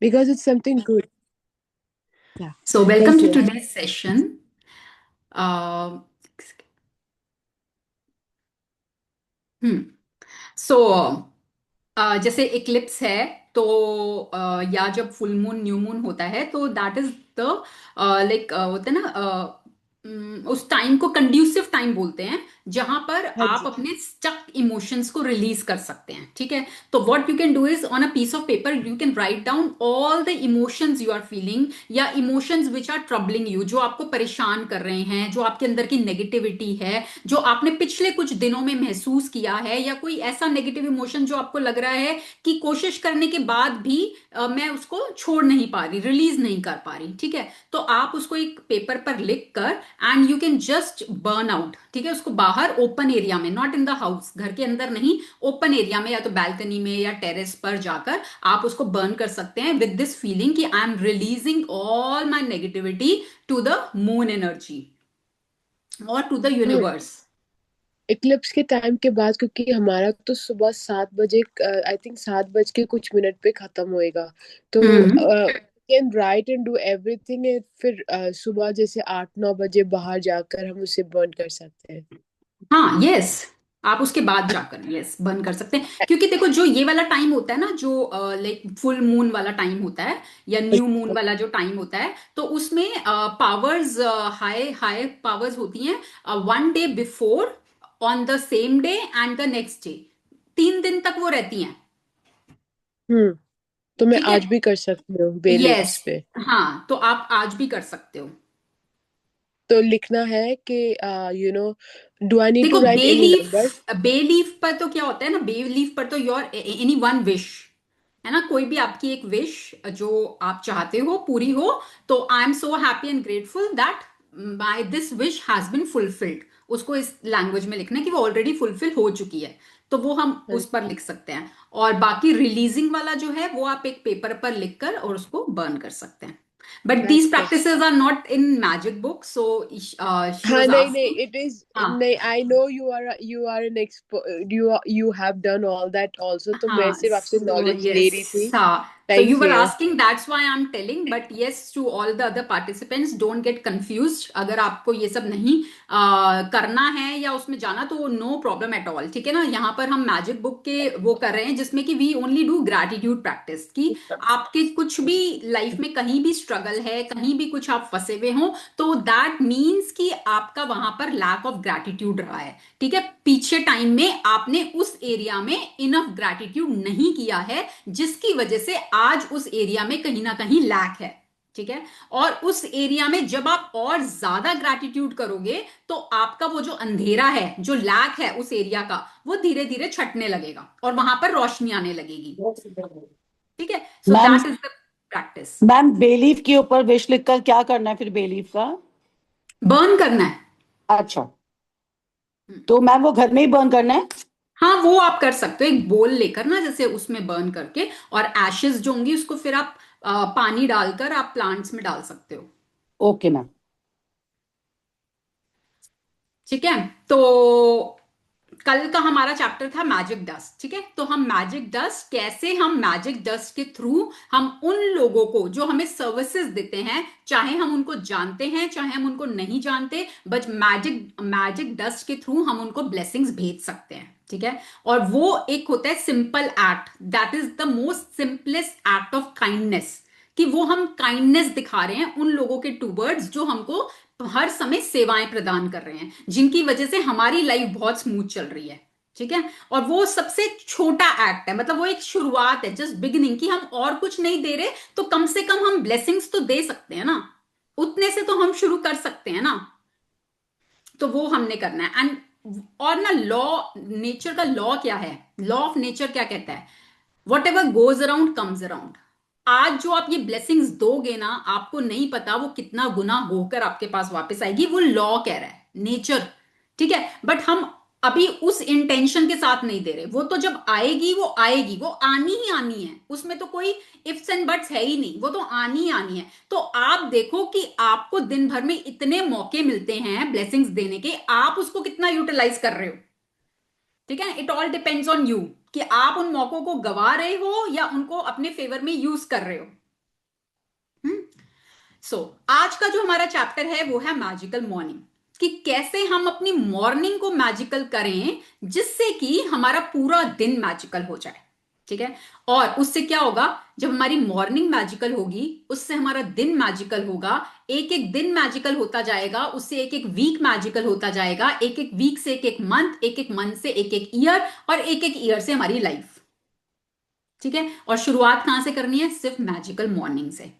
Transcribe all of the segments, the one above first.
because it's something good. Yeah. So, welcome Thank to you. today's session. Uh, hmm. So, जैसे Eclipse है तो या जब full moon new moon होता है तो दैट इज द लाइक होता है ना उस टाइम को कंड्यूसिव टाइम बोलते हैं जहां पर हाँ आप जी। अपने स्टक इमोशंस को रिलीज कर सकते हैं, ठीक है। तो what you can do is on a piece of paper you can write down all the emotions you are feeling या emotions which are troubling you, जो आपको परेशान कर रहे हैं, जो आपके अंदर की नेगेटिविटी है, जो आपने पिछले कुछ दिनों में महसूस किया है, या कोई ऐसा नेगेटिव इमोशन जो आपको लग रहा है कि कोशिश करने के बाद भी मैं उसको छोड़ नहीं पा रही, रिलीज नहीं कर पा रही, ठीक है। तो आप उसको एक पेपर पर लिख कर and you can just burn out, ठीक है, उसको बाहर ओपन एरिया में, नॉट इन द हाउस, घर के अंदर नहीं, ओपन एरिया में या तो बालकनी में या टेरेस पर जाकर आप उसको बर्न कर सकते हैं विद दिस फीलिंग कि I am releasing all my negativity to the moon energy और टू द हाँ, यूनिवर्स। इक्लिप्स के टाइम के बाद, क्योंकि हमारा तो सुबह 7 बजे, आई थिंक 7 बज के कुछ मिनट पे खत्म होएगा। तो हम्म। Can write and do everything, फिर सुबह जैसे 8-9 बजे बाहर जाकर हम उसे बर्न कर सकते हैं। हाँ, यस, आप उसके बाद जाकर यस बंद कर सकते हैं, क्योंकि देखो जो ये वाला टाइम होता है ना, जो लाइक फुल मून वाला टाइम होता है या न्यू मून वाला जो टाइम होता है, तो उसमें पावर्स, हाई हाई पावर्स होती हैं 1 day before, on the same day and the next day, 3 दिन तक वो रहती हैं, हम्म। तो मैं ठीक है। आज भी कर सकती हूँ बे यस, लीव्स पे। हाँ, तो आप आज भी कर सकते हो। तो लिखना है कि डू आई नीड टू देखो write any number? Bay leaf पर तो क्या होता है ना, बे लीफ पर तो योर एनी वन विश है ना, कोई भी आपकी एक विश जो आप चाहते हो पूरी हो, तो I am so happy and grateful that my this wish has been fulfilled, उसको इस लैंग्वेज में लिखना है कि वो ऑलरेडी फुलफिल हो चुकी है, तो वो हम हाँ उस पर लिख सकते हैं। और बाकी रिलीजिंग वाला जो है वो आप एक पेपर पर लिखकर और उसको बर्न कर सकते हैं। But these that's practices are not in magic book, so she हाँ, वॉज नहीं नहीं, आस्किंग। इट इज नहीं, I know you are an expert, you have done all that also, तो मैं हाँ, सिर्फ आपसे so नॉलेज ले रही yes, थी। हाँ. So you thank were you. asking, that's why I'm telling. But yes, to all the other participants, don't get confused. अगर आपको ये सब नहीं करना है या उसमें जाना, तो नो प्रॉब्लम एट ऑल, ठीक है ना। यहाँ पर हम मैजिक बुक के वो कर रहे हैं जिसमें कि we only do gratitude practice, कि आपके कुछ भी लाइफ में कहीं भी स्ट्रगल है, कहीं भी कुछ आप फंसे हुए हो, तो दैट मीन्स कि आपका वहां पर लैक ऑफ ग्रैटिट्यूड रहा है, ठीक है। पीछे टाइम में आपने उस एरिया में इनफ ग्रैटिट्यूड नहीं किया है, जिसकी वजह से आज उस एरिया में कहीं ना कहीं लैक है, ठीक है। और उस एरिया में जब आप और ज्यादा ग्रैटिट्यूड करोगे, तो आपका वो जो अंधेरा है, जो लैक है उस एरिया का, वो धीरे धीरे छटने लगेगा और वहां पर रोशनी आने लगेगी, ठीक है। So ma'am that is the practice. Ma'am बेलीफ के ऊपर विश लिखकर क्या करना है फिर बेलीफ का? बर्न करना है। अच्छा, तो मैम वो घर में ही बर्न करना है? हाँ, वो आप कर सकते हो, एक बोल लेकर ना, जैसे उसमें बर्न करके, और एशेस जो होंगी उसको फिर आप पानी डालकर आप प्लांट्स में डाल सकते हो, ओके मैम। ठीक है। तो कल का हमारा चैप्टर था मैजिक डस्ट, ठीक है। तो हम मैजिक डस्ट, कैसे हम मैजिक डस्ट के थ्रू हम उन लोगों को जो हमें सर्विसेज देते हैं, चाहे हम उनको जानते हैं चाहे हम उनको नहीं जानते, बट मैजिक मैजिक डस्ट के थ्रू हम उनको ब्लेसिंग्स भेज सकते हैं, ठीक है। और वो एक होता है simple act, that is the most simplest act of kindness, कि वो हम काइंडनेस दिखा रहे हैं उन लोगों के टूवर्ड्स जो हमको हर समय सेवाएं प्रदान कर रहे हैं, जिनकी वजह से हमारी लाइफ बहुत स्मूथ चल रही है, ठीक है। और वो सबसे छोटा एक्ट है, मतलब वो एक शुरुआत है, जस्ट बिगिनिंग, कि हम और कुछ नहीं दे रहे, तो कम से कम हम ब्लेसिंग्स तो दे सकते हैं ना, उतने से तो हम शुरू कर सकते हैं ना। तो वो हमने करना है। एंड और ना, लॉ, नेचर का लॉ क्या है, लॉ ऑफ नेचर क्या कहता है, what ever goes around comes around. आज जो आप ये ब्लेसिंग्स दोगे ना, आपको नहीं पता वो कितना गुना होकर आपके पास वापस आएगी, वो लॉ कह रहा है, नेचर, ठीक है। बट हम अभी उस इंटेंशन के साथ नहीं दे रहे, वो तो जब आएगी वो आएगी, वो आनी ही आनी है, उसमें तो कोई इफ्स एंड बट्स है ही नहीं, वो तो आनी ही आनी है। तो आप देखो कि आपको दिन भर में इतने मौके मिलते हैं ब्लेसिंग्स देने के, आप उसको कितना यूटिलाइज कर रहे हो, ठीक है। It all depends on you, कि आप उन मौकों को गवा रहे हो या उनको अपने फेवर में यूज कर रहे हो। आज का जो हमारा चैप्टर है वो है मैजिकल मॉर्निंग, कि कैसे हम अपनी मॉर्निंग को मैजिकल करें जिससे कि हमारा पूरा दिन मैजिकल हो जाए। ठीक है, और उससे क्या होगा, जब हमारी मॉर्निंग मैजिकल होगी उससे हमारा दिन मैजिकल होगा, एक एक दिन मैजिकल होता जाएगा, उससे एक एक वीक मैजिकल होता जाएगा, एक एक वीक से एक एक मंथ, एक एक मंथ से एक एक ईयर, और एक एक ईयर से हमारी लाइफ। ठीक है, और शुरुआत कहां से करनी है, सिर्फ मैजिकल मॉर्निंग से।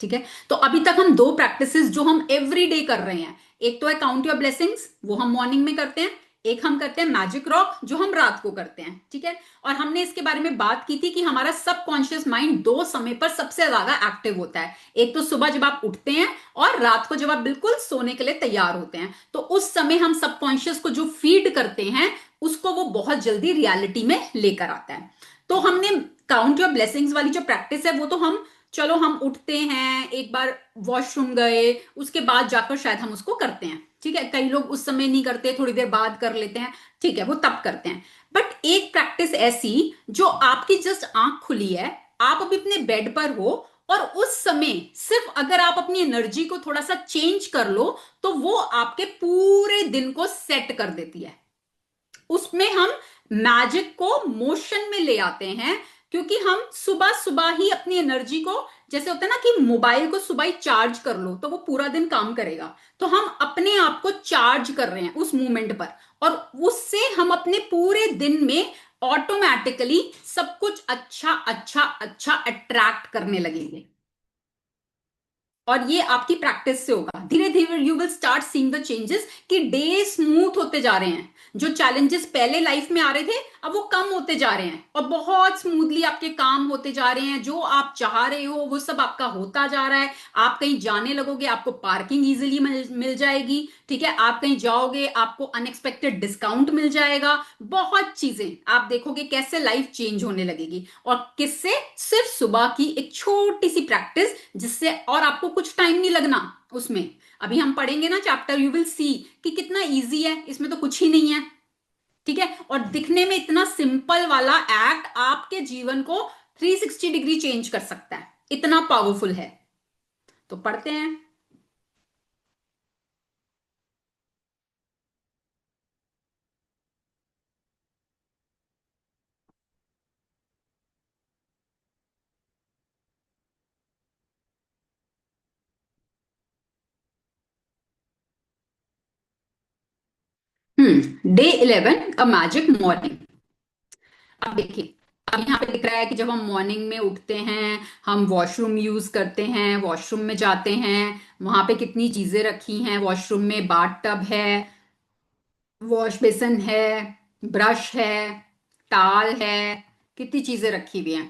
ठीक है, तो अभी तक हम दो प्रैक्टिसेस जो हम एवरी डे कर रहे हैं, एक तो है काउंट योर ब्लेसिंग्स, वो हम मॉर्निंग में करते हैं, एक हम करते हैं मैजिक रॉक जो हम रात को करते हैं। ठीक है, और हमने इसके बारे में बात की थी कि हमारा सबकॉन्शियस माइंड दो समय पर सबसे ज्यादा एक्टिव होता है, एक तो सुबह जब आप उठते हैं और रात को जब आप बिल्कुल सोने के लिए तैयार होते हैं, तो उस समय हम सबकॉन्शियस को जो फीड करते हैं उसको वो बहुत जल्दी रियलिटी में लेकर आता है। तो हमने काउंट योर ब्लेसिंग्स वाली जो प्रैक्टिस है वो तो हम, चलो हम उठते हैं, एक बार वॉशरूम गए, उसके बाद जाकर शायद हम उसको करते हैं। ठीक है, कई लोग उस समय नहीं करते, थोड़ी देर बाद कर लेते हैं, ठीक है, वो तब करते हैं। बट एक प्रैक्टिस ऐसी जो आपकी जस्ट आंख खुली है, आप अभी अपने बेड पर हो, और उस समय सिर्फ अगर आप अपनी एनर्जी को थोड़ा सा चेंज कर लो तो वो आपके पूरे दिन को सेट कर देती है। उसमें हम मैजिक को मोशन में ले आते हैं, क्योंकि हम सुबह सुबह ही अपनी एनर्जी को, जैसे होता है ना कि मोबाइल को सुबह ही चार्ज कर लो तो वो पूरा दिन काम करेगा, तो हम अपने आप को चार्ज कर रहे हैं उस मोमेंट पर, और उससे हम अपने पूरे दिन में ऑटोमेटिकली सब कुछ अच्छा अच्छा अच्छा अट्रैक्ट करने लगेंगे। और ये आपकी प्रैक्टिस से होगा, धीरे धीरे you will start seeing the changes, कि डे स्मूथ होते जा रहे हैं, जो चैलेंजेस पहले लाइफ में आ रहे थे अब वो कम होते जा रहे हैं, और बहुत स्मूथली आपके काम होते जा रहे हैं, जो आप चाह रहे हो वो सब आपका होता जा रहा है। आप कहीं जाने लगोगे, आपको पार्किंग इजीली मिल जाएगी। ठीक है, आप कहीं जाओगे, आपको अनएक्सपेक्टेड डिस्काउंट मिल जाएगा, बहुत चीजें आप देखोगे कैसे लाइफ चेंज होने लगेगी, और किससे, सिर्फ सुबह की एक छोटी सी प्रैक्टिस, जिससे और आपको कुछ टाइम नहीं लगना उसमें। अभी हम पढ़ेंगे ना चैप्टर, यू विल सी कि कितना इजी है, इसमें तो कुछ ही नहीं है। ठीक है, और दिखने में इतना सिंपल वाला एक्ट आपके जीवन को 360 डिग्री चेंज कर सकता है, इतना पावरफुल है। तो पढ़ते हैं। Day 11, a magic morning. अब देखिए, अब यहाँ पे दिख रहा है कि जब हम मॉर्निंग में उठते हैं, हम वॉशरूम यूज करते हैं, वॉशरूम में जाते हैं, वहां पे कितनी चीजें रखी हैं, वॉशरूम में बाथ टब है, वॉश बेसिन है, ब्रश है, टाल है, कितनी चीजें रखी हुई हैं।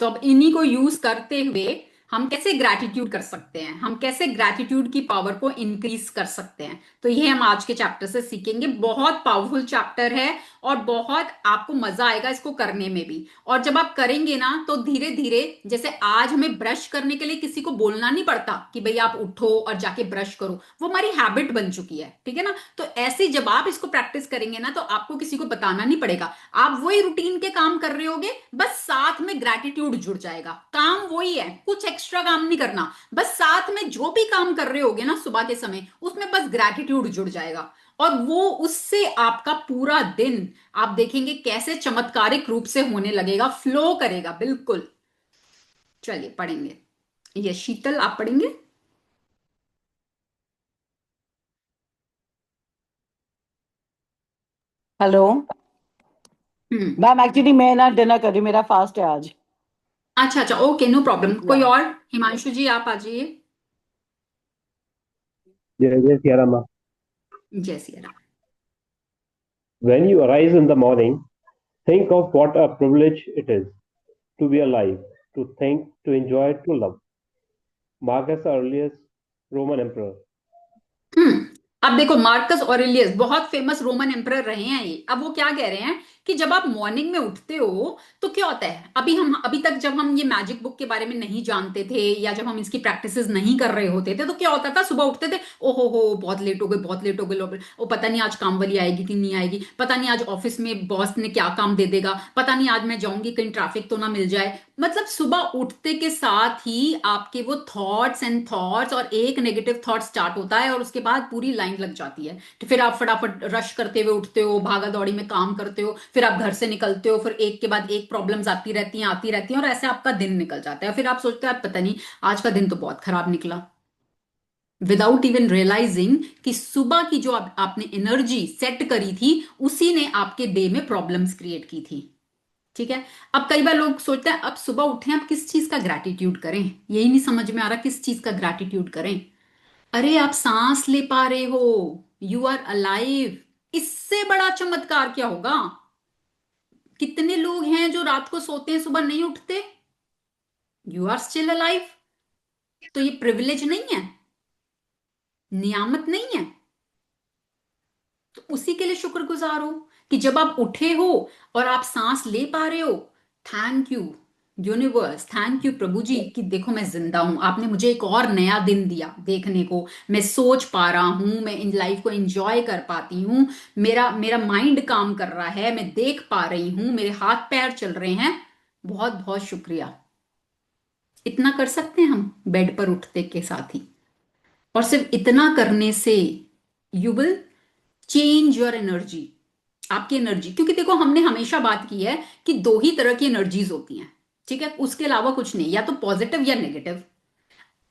तो अब इन्हीं को यूज करते हुए हम कैसे ग्रैटिट्यूड कर सकते हैं, हम कैसे ग्रैटिट्यूड की पावर को इंक्रीज कर सकते हैं, तो ये हम आज के चैप्टर से सीखेंगे। बहुत पावरफुल चैप्टर है, और बहुत आपको मजा आएगा इसको करने में भी। और जब आप करेंगे ना तो धीरे धीरे, जैसे आज हमें ब्रश करने के लिए किसी को बोलना नहीं पड़ता कि भाई आप उठो और जाके ब्रश करो, वो हमारी हैबिट बन चुकी है। ठीक है ना, तो ऐसे जब आप इसको प्रैक्टिस करेंगे ना तो आपको किसी को बताना नहीं पड़ेगा, आप वही रूटीन के काम कर रहे होगे, बस साथ में ग्रैटिट्यूड जुड़ जाएगा। काम वही है, कुछ एक्स्ट्रा काम नहीं करना, बस साथ में जो भी काम कर रहे होगे ना सुबह के समय, उसमें बस ग्रैटिट्यूड जुड़ जाएगा, और वो उससे आपका पूरा दिन आप देखेंगे कैसे चमत्कारिक रूप से होने लगेगा, फ्लो करेगा बिल्कुल। चलिए पढ़ेंगे। ये शीतल आप पढ़ेंगे। हेलो हम्म। मैम, एक्चुअली मैं ना डिनर कर रही हूँ, मेरा फास्ट है आज। अच्छा अच्छा, ओके, नो प्रॉब्लम। या कोई और, हिमांशु जी आप आ जाइए। Jai Jai Siya Rama. जय Siya Ram. When you arise in the morning, think of what a privilege it is to be alive, to think, to enjoy, to love. Marcus Aurelius, Roman Emperor. हम्म। अब देखो, Marcus Aurelius बहुत famous Roman emperor रहे हैं ये। अब वो क्या कह रहे हैं कि जब आप मॉर्निंग में उठते हो तो क्या होता है, अभी तक जब हम ये मैजिक बुक के बारे में नहीं जानते थे या जब हम इसकी प्रैक्टिसेस नहीं कर रहे होते थे, तो क्या होता था, सुबह उठते थे, ओहो हो बहुत लेट हो गए, बहुत लेट हो गए, ओ पता नहीं आज काम वाली आएगी कि नहीं आएगी, पता नहीं आज ऑफिस में बॉस ने क्या काम दे देगा, पता नहीं आज मैं जाऊंगी कहीं ट्रैफिक तो ना मिल जाए। मतलब सुबह उठते के साथ ही आपके वो थॉट्स एंड थॉट्स, और एक नेगेटिव थॉट स्टार्ट होता है और उसके बाद पूरी लाइन लग जाती है। तो फिर आप फटाफट रश करते हुए उठते हो, भागा दौड़ी में काम करते हो, फिर आप घर से निकलते हो, फिर एक के बाद एक प्रॉब्लम्स आती रहती हैं और ऐसे आपका दिन निकल जाता है। फिर आप सोचते हो पता नहीं आज का दिन तो बहुत खराब निकला, विदाउट इवन रियलाइजिंग कि सुबह की जो आपने एनर्जी सेट करी थी उसी ने आपके डे में प्रॉब्लम्स क्रिएट की थी। ठीक है। अब कई बार लोग सोचते हैं अब सुबह उठे अब किस चीज का ग्रैटिट्यूड करें, यही नहीं समझ में आ रहा किस चीज का ग्रैटिट्यूड करें। अरे आप सांस ले पा रहे हो, यू आर अलाइव, इससे बड़ा चमत्कार क्या होगा। कितने लोग हैं जो रात को सोते हैं सुबह नहीं उठते, यू आर स्टिल अलाइव। तो ये प्रिविलेज नहीं है, नियामत नहीं है। तो उसी के लिए शुक्रगुजार हो कि जब आप उठे हो और आप सांस ले पा रहे हो। Thank you universe, thank you प्रभु जी कि देखो मैं जिंदा हूं, आपने मुझे एक और नया दिन दिया देखने को, मैं सोच पा रहा हूं, मैं इन लाइफ को एंजॉय कर पाती हूं, मेरा मेरा माइंड काम कर रहा है, मैं देख पा रही हूं, मेरे हाथ पैर चल रहे हैं। बहुत बहुत शुक्रिया। इतना कर सकते हैं हम बेड पर उठते के साथ ही, और सिर्फ इतना करने से you will change your energy, आपकी एनर्जी। क्योंकि देखो हमने हमेशा बात की है कि दो ही तरह की एनर्जीज होती हैं, ठीक है, उसके अलावा कुछ नहीं, या तो पॉजिटिव या नेगेटिव।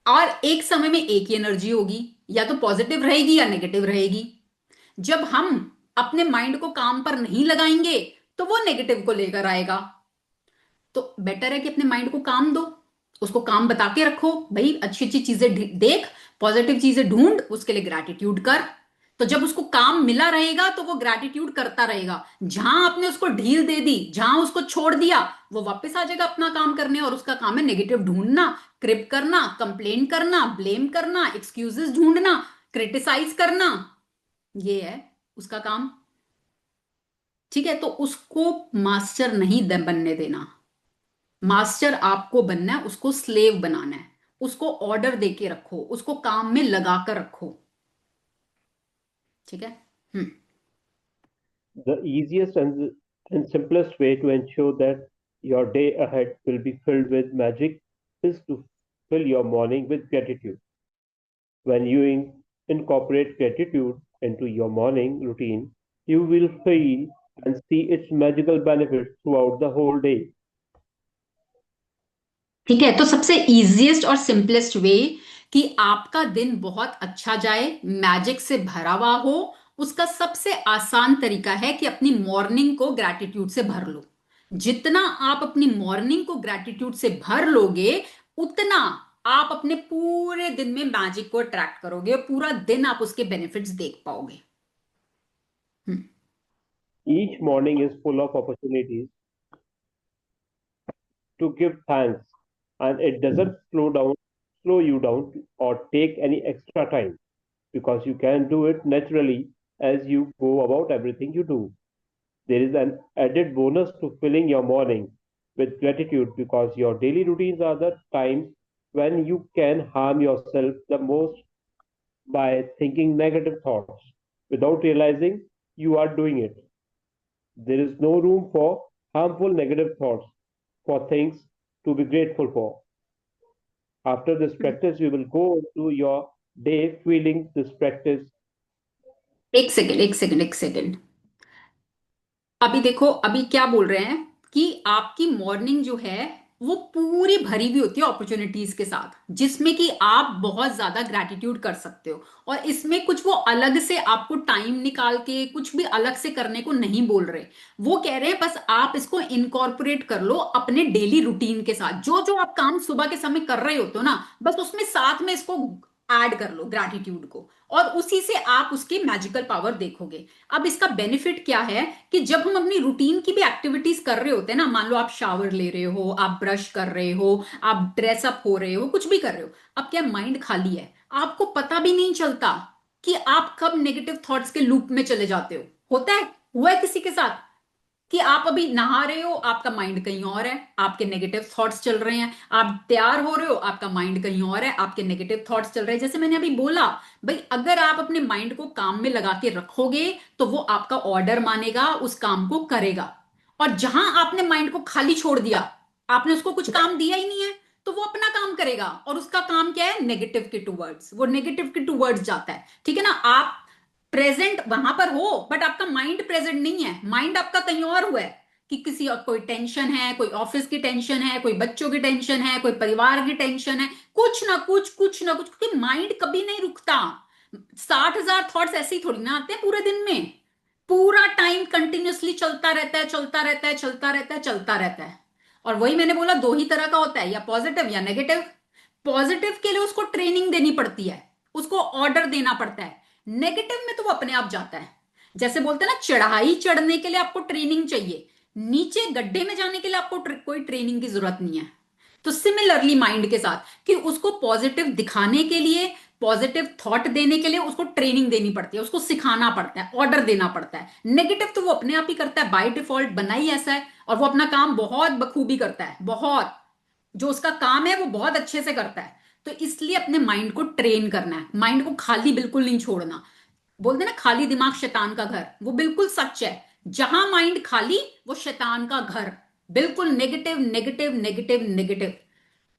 और एक समय में एक ही एनर्जी होगी, या तो पॉजिटिव रहेगी या नेगेटिव रहेगी। जब हम अपने माइंड को काम पर नहीं लगाएंगे तो वो नेगेटिव को लेकर आएगा। तो बेटर है कि अपने माइंड को काम दो, उसको काम बता के रखो, भाई अच्छी अच्छी चीजें देख, पॉजिटिव चीजें ढूंढ, उसके लिए ग्रैटिट्यूड कर। तो जब उसको काम मिला रहेगा तो वो ग्रैटिट्यूड करता रहेगा। जहां आपने उसको ढील दे दी, जहां उसको छोड़ दिया, वो वापस आ जाएगा अपना काम करने, और उसका काम है नेगेटिव ढूंढना, क्रिप करना, कंप्लेन करना, ब्लेम करना, एक्सक्यूजेस ढूंढना, क्रिटिसाइज करना। ये है उसका काम। ठीक है, तो उसको मास्टर नहीं बनने देना। मास्टर आपको बनना है, उसको स्लेव बनाना है, उसको ऑर्डर देके रखो, उसको काम में लगा कर रखो। ठीक है। The easiest and simplest way to ensure that your day ahead will be filled with magic is to fill your morning with gratitude. When you incorporate gratitude into your morning routine, you will feel and see its magical benefits throughout the whole day. ठीक है, तो सबसे easiest और simplest way कि आपका दिन बहुत अच्छा जाए, मैजिक से भरा हुआ हो, उसका सबसे आसान तरीका है कि अपनी मॉर्निंग को ग्रैटिट्यूड से भर लो। जितना आप अपनी मॉर्निंग को ग्रैटिट्यूड से भर लोगे, उतना आप अपने पूरे दिन में मैजिक को अट्रैक्ट करोगे, और पूरा दिन आप उसके बेनिफिट्स देख पाओगे। Each morning is full of opportunities to give thanks, and it doesn't slow you down or take any extra time because you can do it naturally as you go about everything you do. There is an added bonus to filling your morning with gratitude because your daily routines are the times when you can harm yourself the most by thinking negative thoughts without realizing you are doing it. There is no room for harmful negative thoughts, for things to be grateful for. After this practice, you will go to your day feeling this practice. एक second एक second एक second, अभी देखो अभी क्या बोल रहे हैं कि आपकी मॉर्निंग जो है वो पूरी भरी हुई होती है अपॉर्चुनिटीज के साथ, जिसमें कि आप बहुत ज्यादा ग्रैटिट्यूड कर सकते हो। और इसमें कुछ वो अलग से आपको टाइम निकाल के कुछ भी अलग से करने को नहीं बोल रहे, वो कह रहे हैं बस आप इसको इनकॉर्पोरेट कर लो अपने डेली रूटीन के साथ। जो जो आप काम सुबह के समय कर रहे होते हो ना, बस उसमें साथ में इसको ऐड कर लो ग्रैटिट्यूड को, और उसी से आप उसकी मैजिकल पावर देखोगे। अब इसका बेनिफिट क्या है कि जब हम अपनी रूटीन की भी एक्टिविटीज कर रहे होते हैं ना, मान लो आप शावर ले रहे हो, आप ब्रश कर रहे हो, आप ड्रेसअप हो रहे हो, कुछ भी कर रहे हो, अब क्या माइंड खाली है, आपको पता भी नहीं चलता कि आप कब नेगेटिव थॉट्स के लूप में चले जाते हो। होता है, हुआ है किसी के साथ? कि आप अभी नहा रहे हो, आपका माइंड कहीं और है, आपके नेगेटिव थॉट्स चल रहे हैं। आप तैयार हो रहे हो, आपका माइंड कहीं और है, आपके नेगेटिव थॉट्स चल रहे हैं। जैसे मैंने अभी बोला, भाई अगर आप अपने माइंड को काम में लगा के रखोगे तो वो आपका ऑर्डर मानेगा, उस काम को करेगा। और जहां आपने माइंड को खाली छोड़ दिया, आपने उसको कुछ काम दिया ही नहीं है, तो वो अपना काम करेगा। और उसका काम क्या है? नेगेटिव के टूवर्ड्स, वो नेगेटिव के टूवर्ड्स जाता है। ठीक है ना? आप प्रेजेंट वहां पर हो, बट आपका माइंड प्रेजेंट नहीं है, माइंड आपका कहीं और हुआ है। कि किसी और कोई टेंशन है, कोई ऑफिस की टेंशन है, कोई बच्चों की टेंशन है, कोई परिवार की टेंशन है, कुछ ना कुछ, कुछ ना कुछ, क्योंकि माइंड कभी नहीं रुकता। 60,000 थॉट्स ऐसे ही थोड़ी ना आते हैं पूरे दिन में। पूरा टाइम कंटिन्यूअसली चलता रहता है, चलता रहता है, चलता रहता है, चलता रहता है। और वही मैंने बोला, दो ही तरह का होता है, या पॉजिटिव या नेगेटिव। पॉजिटिव के लिए उसको ट्रेनिंग देनी पड़ती है, उसको ऑर्डर देना पड़ता है। नेगेटिव में तो वो अपने आप जाता है। जैसे बोलते हैं ना, चढ़ाई चढ़ने के लिए आपको ट्रेनिंग चाहिए, नीचे गड्ढे में जाने के लिए आपको कोई ट्रेनिंग की जरूरत नहीं है। तो सिमिलरली माइंड के साथ, कि उसको पॉजिटिव दिखाने के लिए, पॉजिटिव थॉट देने के लिए उसको ट्रेनिंग देनी पड़ती है, उसको सिखाना पड़ता है, ऑर्डर देना पड़ता है। नेगेटिव तो वो अपने आप ही करता है, बाय डिफॉल्ट बना ही ऐसा है। और वो अपना काम बहुत बखूबी करता है, बहुत, जो उसका काम है वो बहुत अच्छे से करता है। तो इसलिए अपने माइंड को ट्रेन करना है, माइंड को खाली बिल्कुल नहीं छोड़ना। बोलते ना, खाली दिमाग शैतान का घर, वो बिल्कुल सच है। जहां माइंड खाली, वो शैतान का घर। बिल्कुल नेगेटिव, नेगेटिव, नेगेटिव, नेगेटिव।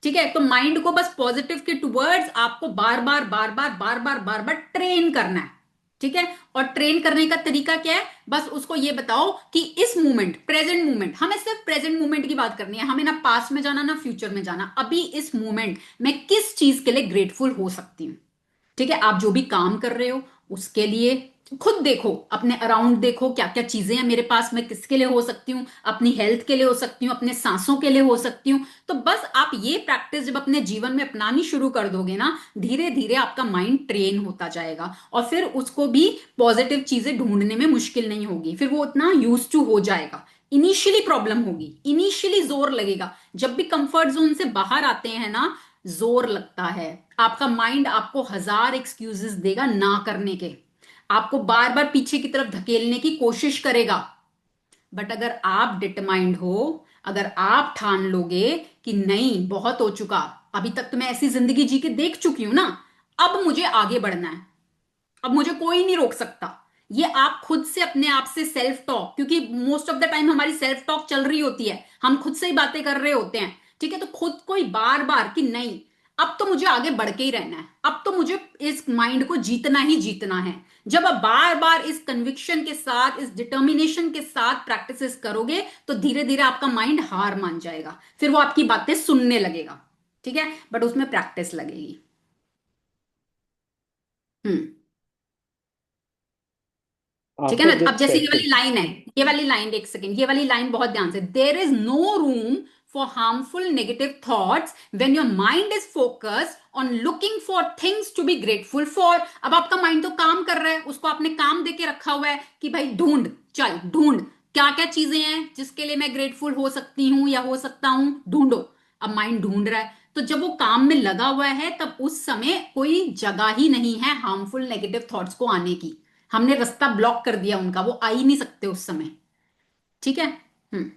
ठीक है? तो माइंड को बस पॉजिटिव के टूवर्ड्स आपको बार बार बार बार बार बार बार बार ट्रेन करना है। ठीक है? और ट्रेन करने का तरीका क्या है? बस उसको ये बताओ कि इस मोमेंट, प्रेजेंट मोमेंट, हमें सिर्फ प्रेजेंट मोमेंट की बात करनी है, हमें ना पास्ट में जाना ना फ्यूचर में जाना। अभी इस मोमेंट में किस चीज के लिए ग्रेटफुल हो सकती हूं? ठीक है? आप जो भी काम कर रहे हो उसके लिए खुद देखो, अपने अराउंड देखो, क्या क्या चीजें हैं मेरे पास, मैं किसके लिए हो सकती हूँ? अपनी हेल्थ के लिए हो सकती हूँ, अपने सांसों के लिए हो सकती हूँ। तो बस आप ये प्रैक्टिस जब अपने जीवन में अपनानी शुरू कर दोगे ना, धीरे धीरे आपका माइंड ट्रेन होता जाएगा। और फिर उसको भी पॉजिटिव चीजें ढूंढने में मुश्किल नहीं होगी, फिर वो उतना यूज टू हो जाएगा। इनिशियली प्रॉब्लम होगी, इनिशियली जोर लगेगा। जब भी कंफर्ट जोन से बाहर आते हैं ना, जोर लगता है। आपका माइंड आपको हजार एक्सक्यूजेस देगा ना करने के, आपको बार बार पीछे की तरफ धकेलने की कोशिश करेगा। बट अगर आप डिटरमाइंड हो, अगर आप ठान लोगे कि नहीं, बहुत हो चुका, अभी तक तो मैं ऐसी जिंदगी जी के देख चुकी हूं ना, अब मुझे आगे बढ़ना है, अब मुझे कोई नहीं रोक सकता। ये आप खुद से अपने आप से सेल्फ टॉक, क्योंकि मोस्ट ऑफ द टाइम हमारी सेल्फ टॉक चल रही होती है, हम खुद से ही बातें कर रहे होते हैं। ठीक है? तो खुद को ही बार बार कि नहीं, अब तो मुझे आगे बढ़ के ही रहना है, अब तो मुझे इस माइंड को जीतना ही जीतना है। जब आप बार बार इस कन्विक्शन के साथ, इस डिटर्मिनेशन के साथ प्रैक्टिसेस करोगे, तो धीरे धीरे आपका माइंड हार मान जाएगा, फिर वो आपकी बातें सुनने लगेगा। ठीक है? बट उसमें प्रैक्टिस लगेगी। हम्म। ठीक है ना? After अब this जैसे ये practice, वाली लाइन है, ये वाली लाइन, एक सेकेंड, ये वाली लाइन बहुत ध्यान से, there is no room for harmful negative thoughts when your mind is focused on looking for things to be grateful for. अब आपका माइंड तो काम कर रहा है, उसको आपने काम देके रखा हुआ है कि भाई ढूंढ, चल ढूंढ, क्या क्या चीजें हैं जिसके लिए मैं ग्रेटफुल हो सकती हूँ या हो सकता हूं, ढूंढो। अब माइंड ढूंढ रहा है, तो जब वो काम में लगा हुआ है, तब उस समय कोई जगह ही नहीं है हार्मफुल नेगेटिव थॉट्स को आने की। हमने रास्ता ब्लॉक कर दिया उनका, वो आ ही नहीं सकते उस समय। ठीक है? हम्म।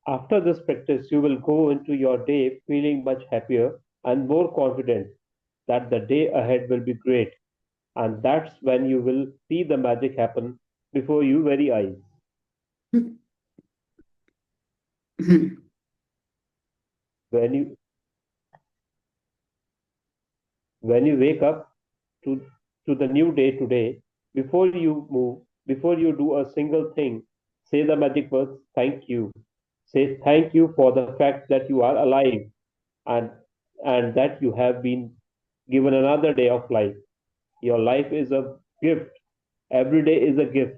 after this practice, you will go into your day feeling much happier and more confident that the day ahead will be great. And that's when you will see the magic happen before your very eyes. Hmm. When you when you wake up to to the new day today, before you move, before you do a single thing, say the magic words, thank you. Say thank you for the fact that you are alive and and that you have been given another day of life. Your life is a gift. Every day is a gift.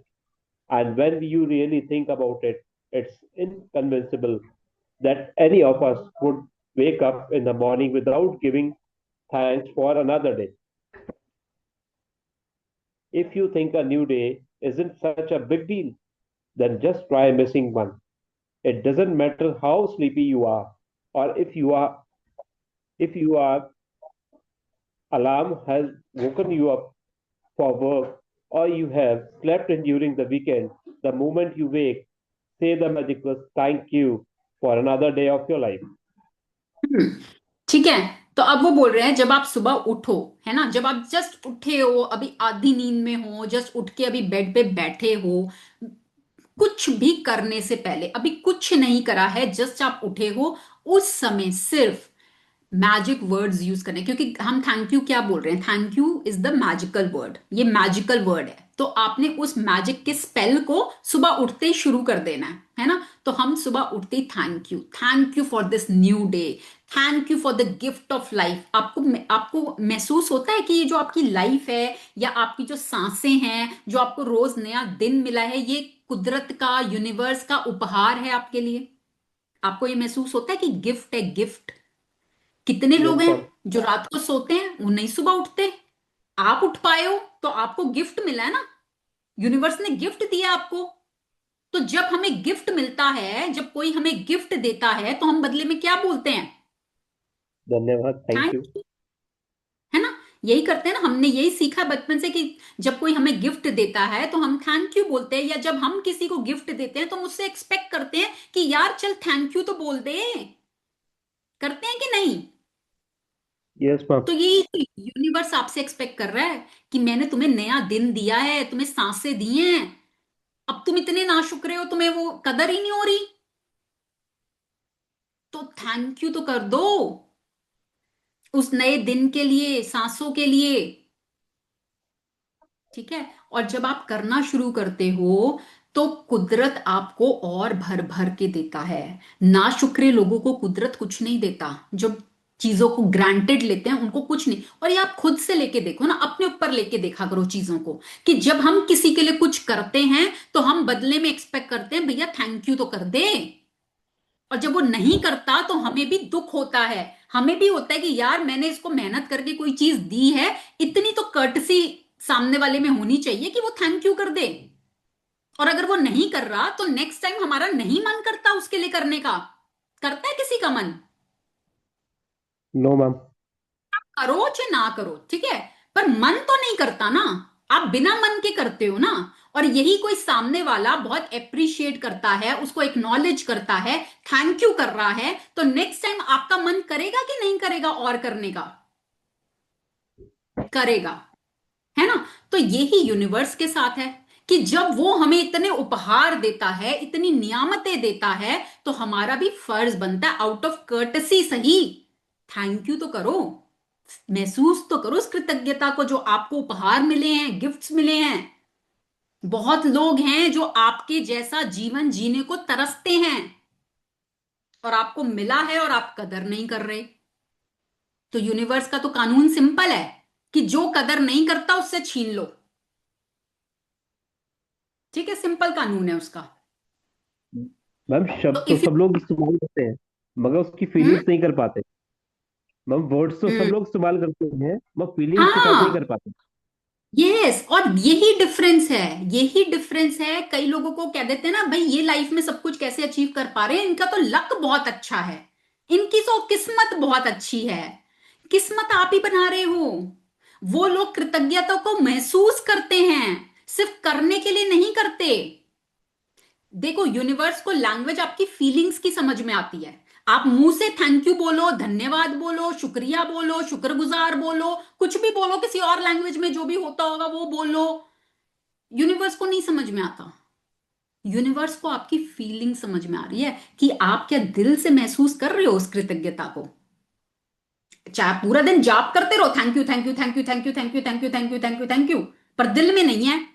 And when you really think about it, it's inconceivable that any of us would wake up in the morning without giving thanks for another day. If you think a new day isn't such a big deal, then just try missing one. It doesn't matter how sleepy you are or if your alarm has woken you up for work. or you have slept in during the weekend, the moment you wake, say the magic words, thank you for another day of your life. ठीक है। तो अब वो बोल रहे हैं जब आप सुबह उठो, है ना, जब आप जस्ट उठे हो, अभी आधी नींद में हो, जस्ट उठ के अभी बेड पे बैठे हो, कुछ भी करने से पहले, अभी कुछ नहीं करा है, जस्ट आप उठे हो, उस समय सिर्फ मैजिक वर्ड्स यूज करने, क्योंकि हम थैंक यू क्या बोल रहे हैं, thank you is the magical word, ये मैजिकल वर्ड है। तो आपने उस मैजिक के स्पेल को सुबह उठते ही शुरू कर देना है ना। तो हम सुबह उठते ही thank you for this new day, thank you for the gift of life. आपको आपको महसूस होता है कि ये जो आपकी लाइफ है या आपकी जो सांसें हैं, जो आपको रोज नया दिन मिला है, ये कुदरत का, यूनिवर्स का उपहार है आपके लिए। आपको ये महसूस होता है कि गिफ्ट है, गिफ्ट। कितने Yes, लोग हैं ma'am. जो रात को सोते हैं, वो नहीं सुबह उठते। आप उठ पाए हो तो आपको गिफ्ट मिला है ना, यूनिवर्स ने गिफ्ट दिया आपको। तो जब हमें गिफ्ट मिलता है, जब कोई हमें गिफ्ट देता है, तो हम बदले में क्या बोलते हैं, धन्यवाद, थैंक थैंक यू। यू, है ना। यही करते हैं ना, हमने यही सीखा बचपन से कि जब कोई हमें गिफ्ट देता है तो हम थैंक यू बोलते हैं, या जब हम किसी को गिफ्ट देते हैं तो हम उससे एक्सपेक्ट करते हैं कि यार चल थैंक यू तो बोल दे। करते हैं कि नहीं। Yes ma'am. तो ये यूनिवर्स आपसे एक्सपेक्ट कर रहा है कि मैंने तुम्हें नया दिन दिया है, तुम्हें सांसें दी हैं, अब तुम इतने नाशुक्रे हो, तुम्हें वो कदर ही नहीं हो रही, तो थैंक यू तो कर दो उस नए दिन के लिए, सांसों के लिए। ठीक है। और जब आप करना शुरू करते हो तो कुदरत आपको और भर भर के देता है। नाशुक्रे लोगों को कुदरत कुछ नहीं देता, जो चीजों को ग्रांटेड लेते हैं उनको कुछ नहीं। और ये आप खुद से लेके देखो ना, अपने ऊपर लेके देखा करो चीजों को, कि जब हम किसी के लिए कुछ करते हैं तो हम बदले में एक्सपेक्ट करते हैं भैया थैंक यू तो कर दे। और जब वो नहीं करता तो हमें भी दुख होता है, हमें भी होता है कि यार मैंने इसको मेहनत करके कोई चीज दी है, इतनी तो कर्टसी सामने वाले में होनी चाहिए कि वो थैंक यू कर दे। और अगर वो नहीं कर रहा तो नेक्स्ट टाइम हमारा नहीं मन करता उसके लिए करने का। करता है किसी का मन, नो मैम। करो चाहे ना करो, ठीक है, पर मन तो नहीं करता ना। आप बिना मन के करते हो ना। और यही कोई सामने वाला बहुत अप्रिशिएट करता है, उसको एक्नॉलेज करता है, थैंक यू कर रहा है, तो नेक्स्ट टाइम आपका मन करेगा कि नहीं करेगा और करने का, करेगा, है ना। तो यही यूनिवर्स के साथ है कि जब वो हमें इतने उपहार देता है, इतनी नियामतें देता है, तो हमारा भी फर्ज बनता है आउट ऑफ कर्टसी सही, थैंक यू तो करो, महसूस तो करो उस कृतज्ञता को जो आपको उपहार मिले हैं, गिफ्ट्स मिले हैं। बहुत लोग हैं जो आपके जैसा जीवन जीने को तरसते हैं और आपको मिला है और आप कदर नहीं कर रहे। तो यूनिवर्स का तो कानून सिंपल है कि जो कदर नहीं करता उससे छीन लो। ठीक है, सिंपल कानून है उसका। मैम तो शब्द तो इफ सब लोग इस्तेमाल करते हैं मगर उसकी यू, फीलिंग्स नहीं कर पाते। मैम वर्ड्स तो सब हम्म, लोग इस्तेमाल करते हैं मगर फीलिंग्स के साथ नहीं कर हाँ, पाते। यस, और यही डिफरेंस है, यही डिफरेंस है। कई लोगों को कह देते हैं ना भाई ये लाइफ में सब कुछ कैसे अचीव कर पा रहे हैं, इनका तो लक बहुत अच्छा है, इनकी तो किस्मत बहुत अच्छी है। किस्मत आप ही बना रहे हो। वो लोग कृतज्ञता को महसूस करते हैं, सिर्फ करने के लिए नहीं करते। देखो यूनिवर्स को लैंग्वेज आपकी फीलिंग्स की समझ में आती है। आप मुंह से थैंक यू बोलो, धन्यवाद बोलो, शुक्रिया बोलो, शुक्रगुजार बोलो, कुछ भी बोलो, किसी और लैंग्वेज में जो भी होता होगा वो बोलो, यूनिवर्स को नहीं समझ में आता। यूनिवर्स को आपकी फीलिंग समझ में आ रही है कि आप क्या दिल से महसूस कर रहे हो उस कृतज्ञता को। चाहे आप पूरा दिन जाप करते रहो thank you thank you thank you thank you thank you thank you thank you thank you thank you, पर दिल में नहीं है,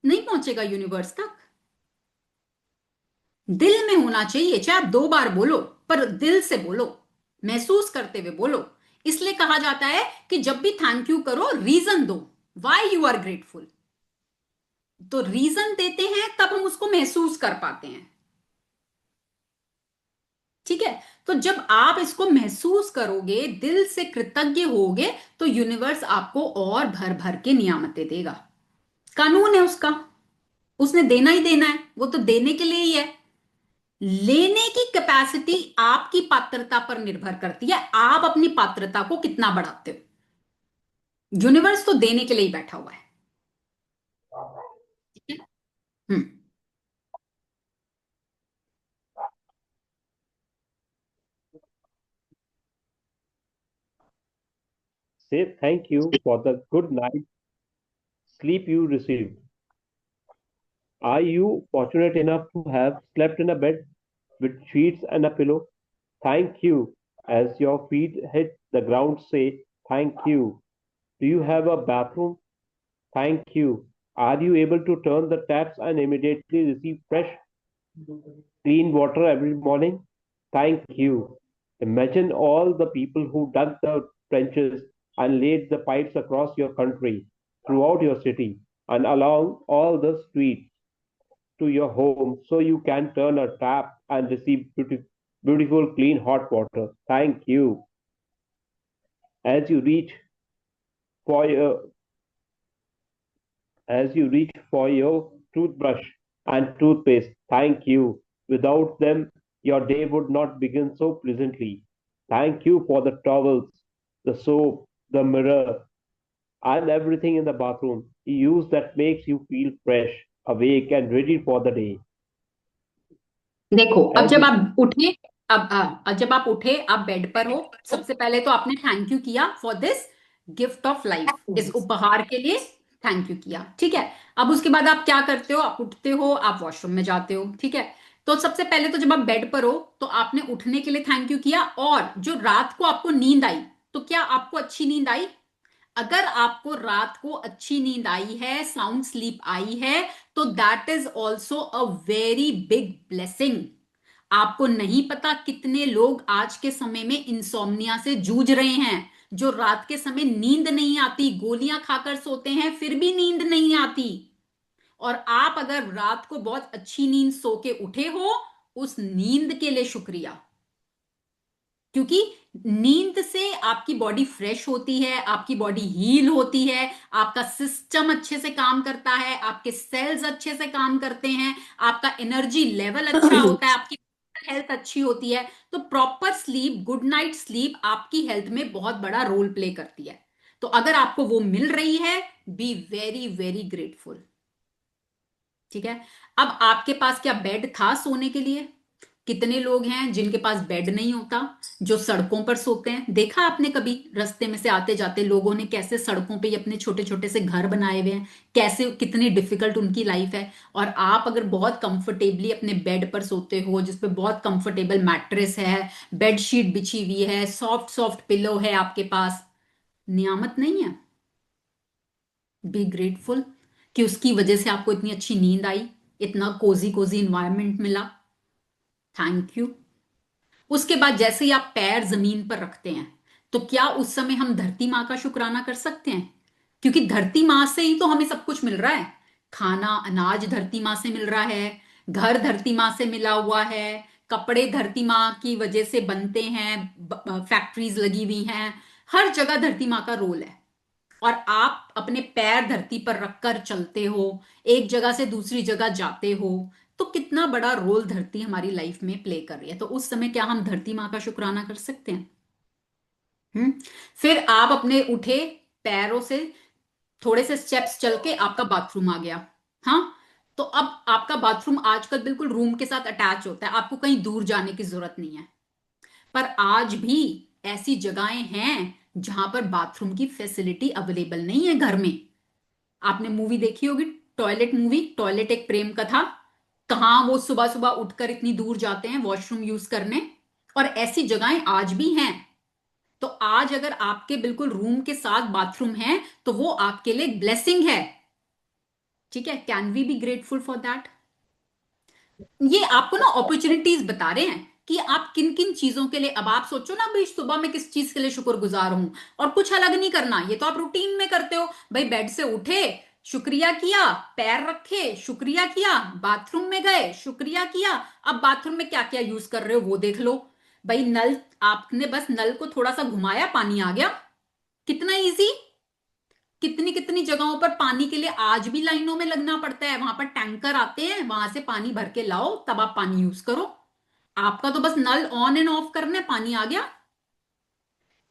नहीं पहुंचेगा यूनिवर्स तक। दिल में होना चाहिए, चाहे आप 2 बार बोलो पर दिल से बोलो, महसूस करते हुए बोलो। इसलिए कहा जाता है कि जब भी थैंक यू करो रीजन दो, वाई यू आर ग्रेटफुल। तो रीजन देते हैं तब हम उसको महसूस कर पाते हैं। ठीक है। तो जब आप इसको महसूस करोगे, दिल से कृतज्ञ होगे, तो यूनिवर्स आपको और भर भर के नियामतें देगा। कानून है उसका, उसने देना ही देना है, वो तो देने के लिए ही है। लेने की कैपेसिटी आपकी पात्रता पर निर्भर करती है, आप अपनी पात्रता को कितना बढ़ाते हो। यूनिवर्स तो देने के लिए ही बैठा हुआ है। Say thank you for the good night sleep you received. Are you fortunate enough to have slept in a bed with sheets and a pillow? Thank you. As your feet hit the ground, say thank you. Do you have a bathroom? Thank you. Are you able to turn the taps and immediately receive fresh, clean water every morning? Thank you. Imagine all the people who dug the trenches and laid the pipes across your country, throughout your city, and along all the streets to your home so you can turn a tap and receive beautiful, clean, hot water. Thank you. As you reach for your as you reach for your toothbrush and toothpaste, thank you. Without them, your day would not begin so pleasantly. Thank you for the towels, the soap, the mirror, and everything in the bathroom you use that makes you feel fresh, awake, and ready for the day. देखो, अब As जब you आप उठे, अब जब आप उठे, आप बेड पर हो, सबसे पहले तो आपने थैंक यू किया for this gift of life, इस उपहार के लिए थैंक यू किया, ठीक है। अब उसके बाद आप क्या करते हो? आप उठते हो, आप वॉशरूम में जाते हो, ठीक है। तो सबसे पहले तो जब आप बेड पर हो तो आपने उठने के लिए थैंक यू किया, और जो रात को आपको नींद आई, तो क्या आपको अच्छी नींद आई? अगर आपको रात को अच्छी नींद आई है, साउंड स्लीप आई है, तो that is also a very big blessing. आपको नहीं पता कितने लोग आज के समय में इंसोम्निया से जूझ रहे हैं, जो रात के समय नींद नहीं आती, गोलियां खाकर सोते हैं फिर भी नींद नहीं आती। और आप अगर रात को बहुत अच्छी नींद सो के उठे हो, उस नींद के लिए शुक्रिया, क्योंकि नींद से आपकी बॉडी फ्रेश होती है, आपकी बॉडी हील होती है, आपका सिस्टम अच्छे से काम करता है, आपके सेल्स अच्छे से काम करते हैं, आपका एनर्जी लेवल अच्छा होता है, आपकी हेल्थ अच्छी होती है। तो proper sleep, good night sleep आपकी हेल्थ में बहुत बड़ा रोल प्ले करती है। तो अगर आपको वो मिल रही है, बी वेरी वेरी ग्रेटफुल, ठीक है। अब आपके पास क्या बेड था सोने के लिए? कितने लोग हैं जिनके पास बेड नहीं होता, जो सड़कों पर सोते हैं? देखा आपने कभी रास्ते में से आते जाते लोगों ने कैसे सड़कों पे ही अपने छोटे छोटे से घर बनाए हुए हैं, कैसे कितनी डिफिकल्ट उनकी लाइफ है। और आप अगर बहुत कंफर्टेबली अपने बेड पर सोते हो, जिसपे बहुत कंफर्टेबल मैट्रेस है, बेडशीट बिछी हुई है, सॉफ्ट सॉफ्ट पिलो है आपके पास, नियामत नहीं है? बी ग्रेटफुल कि उसकी वजह से आपको इतनी अच्छी नींद आई, इतना कोजी कोजी इन्वायरमेंट मिला। Thank you. उसके बाद जैसे ही आप पैर जमीन पर रखते हैं, तो क्या उस समय हम धरती माँ का शुक्राना कर सकते हैं? क्योंकि धरती माँ से ही तो हमें सब कुछ मिल रहा है। खाना, अनाज धरती माँ से मिल रहा है, घर धरती माँ से मिला हुआ है, कपड़े धरती माँ की वजह से बनते हैं, फैक्ट्रीज लगी हुई हैं, हर जगह धरती माँ का रोल है। और आप अपने पैर धरती पर रखकर चलते हो, एक जगह से दूसरी जगह जाते हो, तो कितना बड़ा रोल धरती हमारी लाइफ में प्ले कर रही है। तो उस समय क्या हम धरती माँ का शुक्राना कर सकते हैं? फिर आप अपने उठे, पैरों से थोड़े से स्टेप्स चल के आपका बाथरूम आ गया। हाँ, तो अब आपका बाथरूम आजकल बिल्कुल रूम के साथ अटैच होता है, आपको कहीं दूर जाने की जरूरत नहीं है। पर आज भी ऐसी जगहें हैं जहां पर बाथरूम की फैसिलिटी अवेलेबल नहीं है घर में। आपने मूवी देखी होगी, टॉयलेट मूवी, टॉयलेट एक प्रेम कथा। कहां वो सुबह सुबह उठकर इतनी दूर जाते हैं वॉशरूम यूज करने, और ऐसी जगहें आज भी हैं। तो आज अगर आपके बिल्कुल रूम के साथ बाथरूम है, तो वो आपके लिए ब्लेसिंग है, ठीक है। Can we be grateful for that? ये आपको ना अपॉर्चुनिटीज बता रहे हैं कि आप किन किन चीजों के लिए। अब आप सोचो ना भाई, सुबह में किस चीज के लिए शुक्रगुजार हूं, और कुछ अलग नहीं करना, ये तो आप रूटीन में करते हो। भाई बेड से उठे, शुक्रिया किया, पैर रखे, शुक्रिया किया, बाथरूम में गए, शुक्रिया किया। अब बाथरूम में क्या क्या यूज कर रहे हो वो देख लो। भाई नल, आपने बस नल को थोड़ा सा घुमाया, पानी आ गया, कितना इजी। कितनी कितनी जगहों पर पानी के लिए आज भी लाइनों में लगना पड़ता है, वहां पर टैंकर आते हैं, वहां से पानी भर के लाओ, तब आप पानी यूज करो। आपका तो बस नल ऑन एंड ऑफ करना है, पानी आ गया।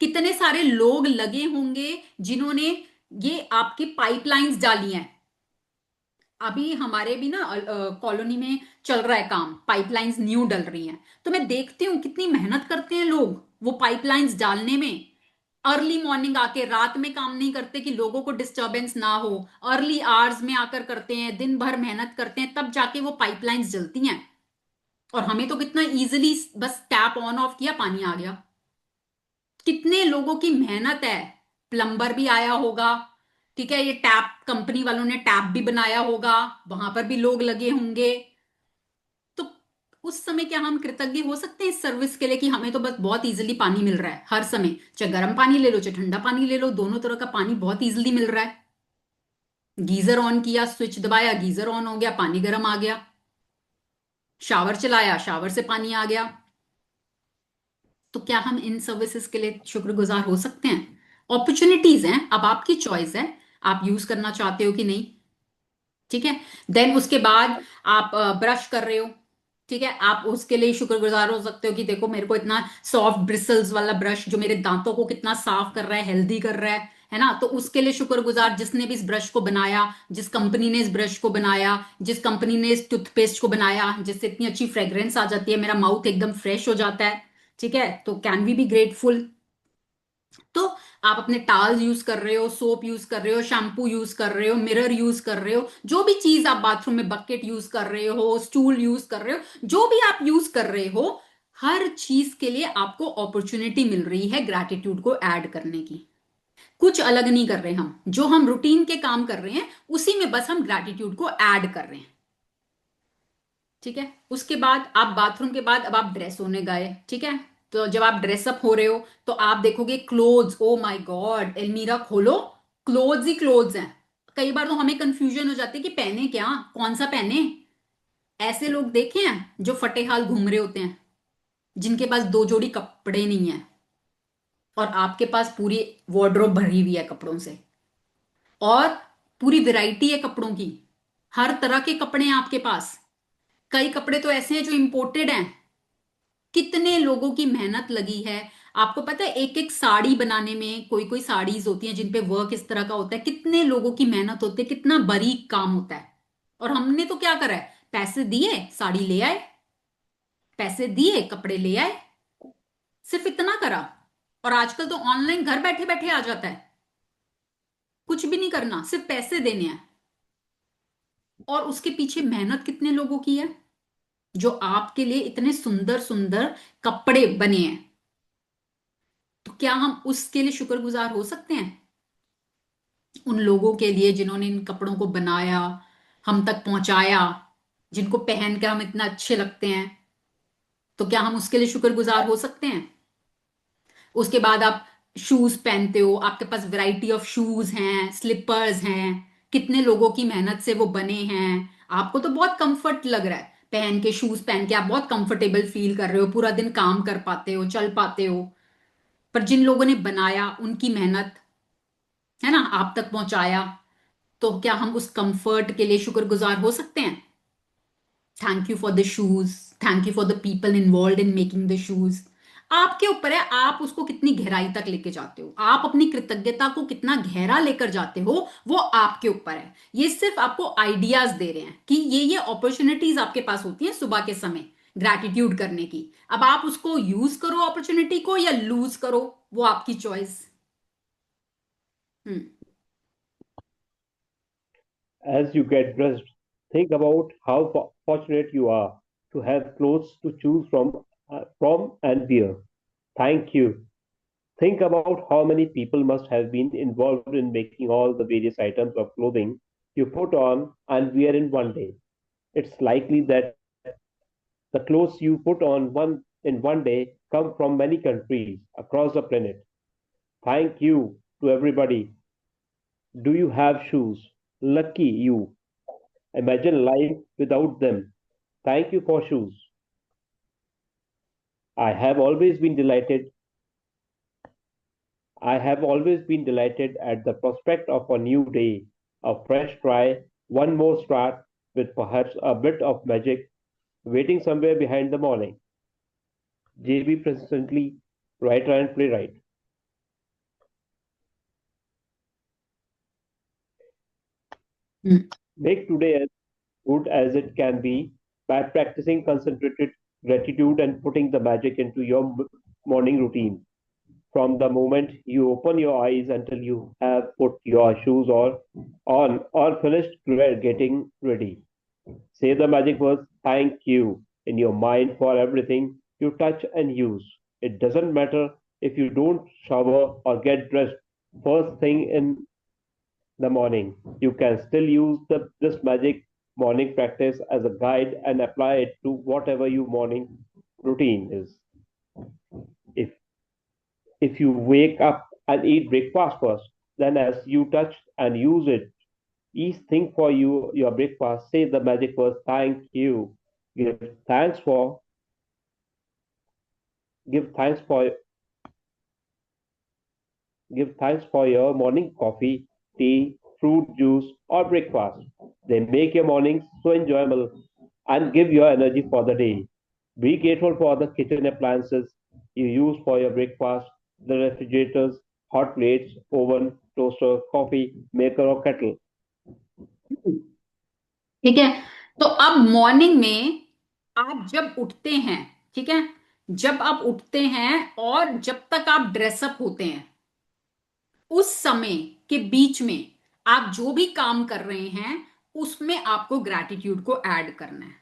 कितने सारे लोग लगे होंगे जिन्होंने ये आपकी पाइपलाइंस डाली हैं। अभी हमारे भी ना कॉलोनी में चल रहा है काम, पाइपलाइंस न्यू डल रही हैं, तो मैं देखती हूँ कितनी मेहनत करते हैं लोग वो पाइपलाइंस डालने में। अर्ली मॉर्निंग आके, रात में काम नहीं करते कि लोगों को डिस्टरबेंस ना हो, अर्ली आवर्स में आकर करते हैं, दिन भर मेहनत करते हैं, तब जाके वो पाइपलाइंस जलती हैं। और हमें तो कितना इजीली बस टैप ऑन ऑफ किया, पानी आ गया। कितने लोगों की मेहनत है, प्लम्बर भी आया होगा, ठीक है, ये टैप कंपनी वालों ने टैप भी बनाया होगा, वहां पर भी लोग लगे होंगे। तो उस समय क्या हम कृतज्ञ हो सकते हैं इस सर्विस के लिए कि हमें तो बस बहुत इजीली पानी मिल रहा है हर समय, चाहे गर्म पानी ले लो चाहे ठंडा पानी ले लो, दोनों तरह का पानी बहुत इजीली मिल रहा है। गीजर ऑन किया, स्विच दबाया, गीजर ऑन हो गया, पानी गर्म आ गया। शावर चलाया, शावर से पानी आ गया। तो क्या हम इन सर्विसेज के लिए शुक्रगुजार हो सकते हैं? अपॉर्चुनिटीज हैं, अब आपकी चॉइस है, आप यूज करना चाहते हो कि नहीं। ठीक है। देन उसके बाद आप ब्रश कर रहे हो, ठीक है, आप उसके लिए शुक्रगुजार हो सकते हो कि देखो मेरे को इतना सॉफ्ट ब्रिसल्स वाला ब्रश जो मेरे दांतों को कितना साफ कर रहा है, हेल्दी कर रहा है ना। तो उसके लिए शुक्रगुजार जिसने भी इस ब्रश को बनाया, जिस कंपनी ने इस ब्रश को बनाया, जिस कंपनी ने इस टूथपेस्ट को बनाया जिससे इतनी अच्छी फ्रेग्रेंस आ जाती है, मेरा माउथ एकदम फ्रेश हो जाता है। ठीक है, तो कैन वी बी ग्रेटफुल। तो आप अपने टावल यूज कर रहे हो, सोप यूज कर रहे हो, शैम्पू यूज कर रहे हो, मिरर यूज कर रहे हो, जो भी चीज आप बाथरूम में, बकेट यूज कर रहे हो, स्टूल यूज कर रहे हो, जो भी आप यूज कर रहे हो, हर चीज के लिए आपको अपॉर्चुनिटी मिल रही है ग्रैटिट्यूड को ऐड करने की। कुछ अलग नहीं कर रहे हम, जो हम रूटीन के काम कर रहे हैं उसी में बस हम ग्रैटिट्यूड को ऐड कर रहे हैं। ठीक है। उसके बाद आप बाथरूम के बाद अब आप ड्रेस होने गए, ठीक है, तो जब आप ड्रेसअप हो रहे हो तो आप देखोगे clothes, oh my God, almirah खोलो, क्लोथ्स ही क्लोथ्स हैं। कई बार तो हमें कंफ्यूजन हो जाती है कि पहने क्या, कौन सा पहने। ऐसे लोग देखे हैं जो फटे हाल घूम रहे होते हैं, जिनके पास दो जोड़ी कपड़े नहीं है, और आपके पास पूरी वार्डरोब भरी हुई है कपड़ों से, और पूरी वैरायटी है कपड़ों की, हर तरह के कपड़े हैं आपके पास। कई कपड़े तो ऐसे हैं जो इंपोर्टेड हैं। कितने लोगों की मेहनत लगी है। आपको पता है एक एक साड़ी बनाने में, कोई कोई साड़ीज होती हैं जिन पे वर्क इस तरह का होता है, कितने लोगों की मेहनत होती है, कितना बारीक काम होता है। और हमने तो क्या करा है, पैसे दिए साड़ी ले आए, पैसे दिए कपड़े ले आए, सिर्फ इतना करा। और आजकल तो ऑनलाइन घर बैठे बैठे आ जाता है, कुछ भी नहीं करना, सिर्फ पैसे देने हैं। और उसके पीछे मेहनत कितने लोगों की है, जो आपके लिए इतने सुंदर सुंदर कपड़े बने हैं। तो क्या हम उसके लिए शुक्रगुजार हो सकते हैं, उन लोगों के लिए जिन्होंने इन कपड़ों को बनाया, हम तक पहुंचाया, जिनको पहनकर हम इतना अच्छे लगते हैं। तो क्या हम उसके लिए शुक्रगुजार हो सकते हैं? उसके बाद आप शूज पहनते हो, आपके पास वैरायटी ऑफ शूज हैं, स्लीपर्स हैं, कितने लोगों की मेहनत से वो बने हैं। आपको तो बहुत कंफर्ट लग रहा है पहन के, शूज पहन के आप बहुत कंफर्टेबल फील कर रहे हो, पूरा दिन काम कर पाते हो, चल पाते हो। पर जिन लोगों ने बनाया, उनकी मेहनत है ना, आप तक पहुंचाया, तो क्या हम उस कंफर्ट के लिए शुक्रगुजार हो सकते हैं? Thank you for the shoes, thank you for the people involve in making the shoes. आपके ऊपर है, आप उसको कितनी गहराई तक लेके जाते हो, आप अपनी कृतज्ञता को कितना गहरा लेकर जाते हो, वो आपके ऊपर है। ये सिर्फ आपको आइडियाज दे रहे हैं कि ये अपॉर्चुनिटीज आपके पास होती हैं सुबह के समय ग्रैटिट्यूड करने की। अब आप उसको यूज करो अपॉर्चुनिटी को, या लूज करो, वो आपकी choice. As you get dressed, think about how fortunate you are to have clothes to choose from and wear. Thank you. Think about how many people must have been involved in making all the various items of clothing you put on and wear in one day. It's likely that the clothes you put on in one day come from many countries across the planet. Thank you to everybody. Do you have shoes? Lucky you. Imagine life without them. Thank you for shoes. I have always been delighted. I have always been delighted at the prospect of a new day, a fresh try, one more start with perhaps a bit of magic waiting somewhere behind the morning. J.B. Presently, writer and playwright. Make today as good as it can be by practicing concentrated gratitude and putting the magic into your morning routine. from the moment you open your eyes until you have put your shoes on or finished getting ready. Say the magic words thank you in your mind for everything you touch and use. It doesn't matter if you don't shower or get dressed first thing in the morning. You can still use this magic morning practice as a guide and apply it to whatever your morning routine is. If if you wake up and eat breakfast first, then as you touch and use it, each thing for you, your breakfast, say the magic words, thank you. Give thanks for, give thanks for, give thanks for your morning coffee, tea, fruit juice, or breakfast. They make your mornings so enjoyable and give you energy for the day. Be grateful for the kitchen appliances you use for your breakfast, the refrigerators, hot plates, oven, toaster, coffee maker, or kettle. ठीक है, तो अब morning में आप जब उठते हैं, ठीक है, जब आप उठते हैं और जब तक आप ड्रेसअप होते हैं, उस समय के बीच में आप जो भी काम कर रहे हैं उसमें आपको ग्रैटिट्यूड को ऐड करना है।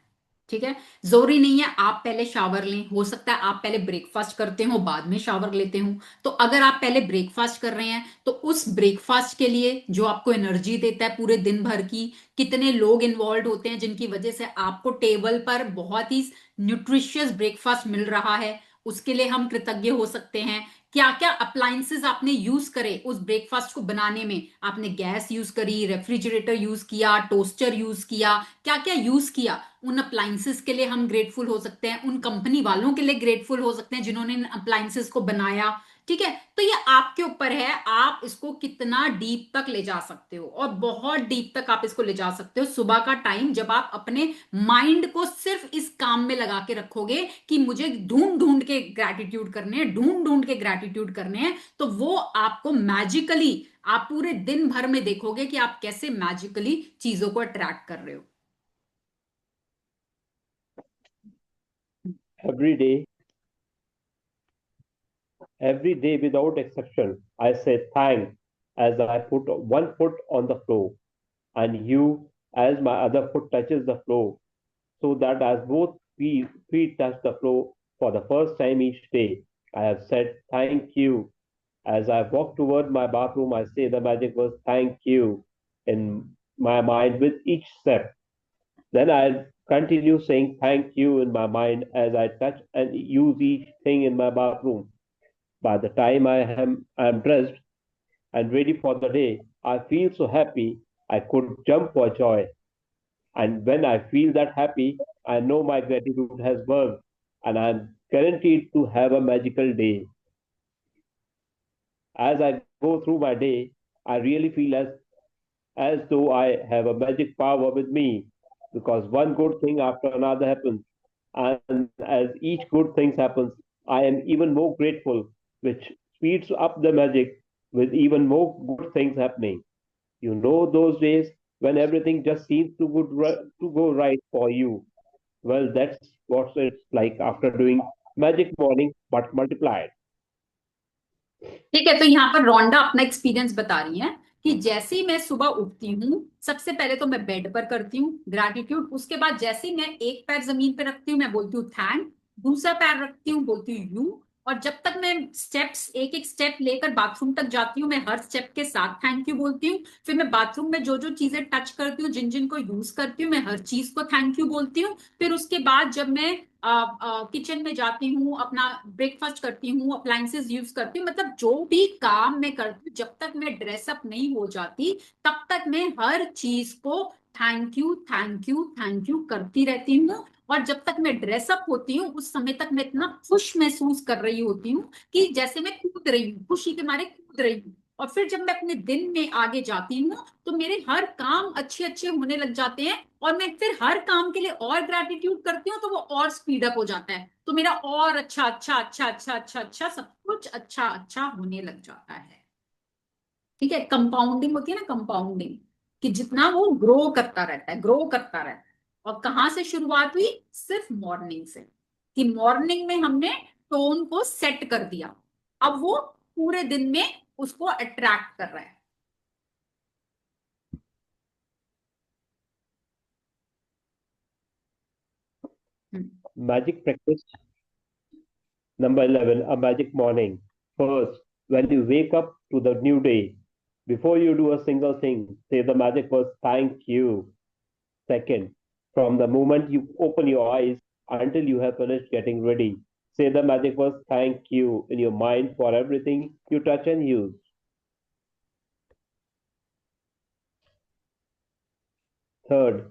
ठीक है, जरूरी नहीं है आप पहले शावर लें, हो सकता है आप पहले ब्रेकफास्ट करते हो बाद में शावर लेते हो। तो अगर आप पहले ब्रेकफास्ट कर रहे हैं तो उस ब्रेकफास्ट के लिए जो आपको एनर्जी देता है पूरे दिन भर की, कितने लोग इन्वॉल्व होते हैं जिनकी वजह से आपको टेबल पर बहुत ही न्यूट्रिशियस ब्रेकफास्ट मिल रहा है, उसके लिए हम कृतज्ञ हो सकते हैं। क्या क्या अप्लायंसेस आपने यूज करे उस ब्रेकफास्ट को बनाने में, आपने गैस यूज करी, रेफ्रिजरेटर यूज किया, टोस्टर यूज किया, क्या क्या यूज किया, उन अप्लायंसेस के लिए हम ग्रेटफुल हो सकते हैं, उन कंपनी वालों के लिए ग्रेटफुल हो सकते हैं जिन्होंने इन अप्लायंसेस को बनाया। ठीक है, तो ये आपके ऊपर है, आप इसको कितना डीप तक ले जा सकते हो, और बहुत डीप तक आप इसको ले जा सकते हो। सुबह का टाइम जब आप अपने माइंड को सिर्फ इस काम में लगा के रखोगे कि मुझे ढूंढ ढूंढ के ग्रैटिट्यूड करने हैं, ढूंढ ढूंढ के ग्रैटिट्यूड करने हैं, तो वो आपको मैजिकली, आप पूरे दिन भर में देखोगे कि आप कैसे मैजिकली चीजों को अट्रैक्ट कर रहे हो। Every day without exception, I say thanks as I put one foot on the floor and you as my other foot touches the floor, so that as both feet touch the floor for the first time each day, I have said thank you. As I walk toward my bathroom, I say the magic words thank you in my mind with each step. Then I continue saying thank you in my mind as I touch and use each thing in my bathroom. By the time I am dressed and ready for the day, I feel so happy I could jump for joy. And when I feel that happy, I know my gratitude has worked and I am guaranteed to have a magical day. As I go through my day, I really feel as though I have a magic power with me because one good thing after another happens. And as each good thing happens, I am even more grateful, which speeds up the magic with even more good things happening. You know those days when everything just seems to go right for you. Well, that's what it's like after doing magic morning but multiplied. ठीक है, तो यहाँ पर रोंडा अपना experience बता रही है कि जैसे ही मैं सुबह उठती हूँ सबसे पहले तो मैं बेड पर करती हूँ ग्रैटिट्यूड, उसके बाद जैसे ही मैं एक पैर जमीन पे रखती हूँ मैं बोलती हूँ थैंक, दूसरा पैर रखती हूँ बोलती हूँ यू, और जब तक मैं स्टेप्स एक एक स्टेप लेकर बाथरूम तक जाती हूँ मैं हर स्टेप के साथ थैंक यू बोलती हूँ। फिर मैं बाथरूम में जो जो चीजें टच करती हूँ, जिन जिन को यूज करती हूँ, मैं हर चीज को थैंक यू बोलती हूँ। फिर उसके बाद जब मैं किचन में जाती हूँ, अपना ब्रेकफास्ट करती हूँ, अप्लायंसेस यूज करती हूँ, मतलब जो भी काम मैं करती हूँ जब तक मैं ड्रेसअप नहीं हो जाती तब तक मैं हर चीज को thank you thank you thank you करती रहती हूँ। और जब तक मैं ड्रेसअप होती हूँ उस समय तक मैं इतना खुश महसूस कर रही होती हूँ कि जैसे मैं कूद रही हूँ, खुशी के मारे कूद रही हूँ। और फिर जब मैं अपने दिन में आगे जाती हूँ तो मेरे हर काम अच्छे अच्छे होने लग जाते हैं और मैं फिर हर काम के लिए और ग्रैटिट्यूड करती हूँ तो वो और स्पीड अप हो जाता है, तो मेरा और अच्छा अच्छा अच्छा अच्छा अच्छा अच्छा सब कुछ अच्छा अच्छा होने लग जाता है। ठीक है, कंपाउंडिंग होती है ना, कंपाउंडिंग, कि जितना वो ग्रो करता रहता है, ग्रो करता रहता है। और कहां से शुरुआत हुई? सिर्फ मॉर्निंग से, कि मॉर्निंग में हमने टोन को सेट कर दिया, अब वो पूरे दिन में उसको अट्रैक्ट कर रहा है। Magic practice number 11, a magic morning. First, when you wake up to the new day, before you do a single thing, say the magic words, thank you. Second, from the moment you open your eyes until you have finished getting ready, say the magic words, thank you, in your mind for everything you touch and use. Third,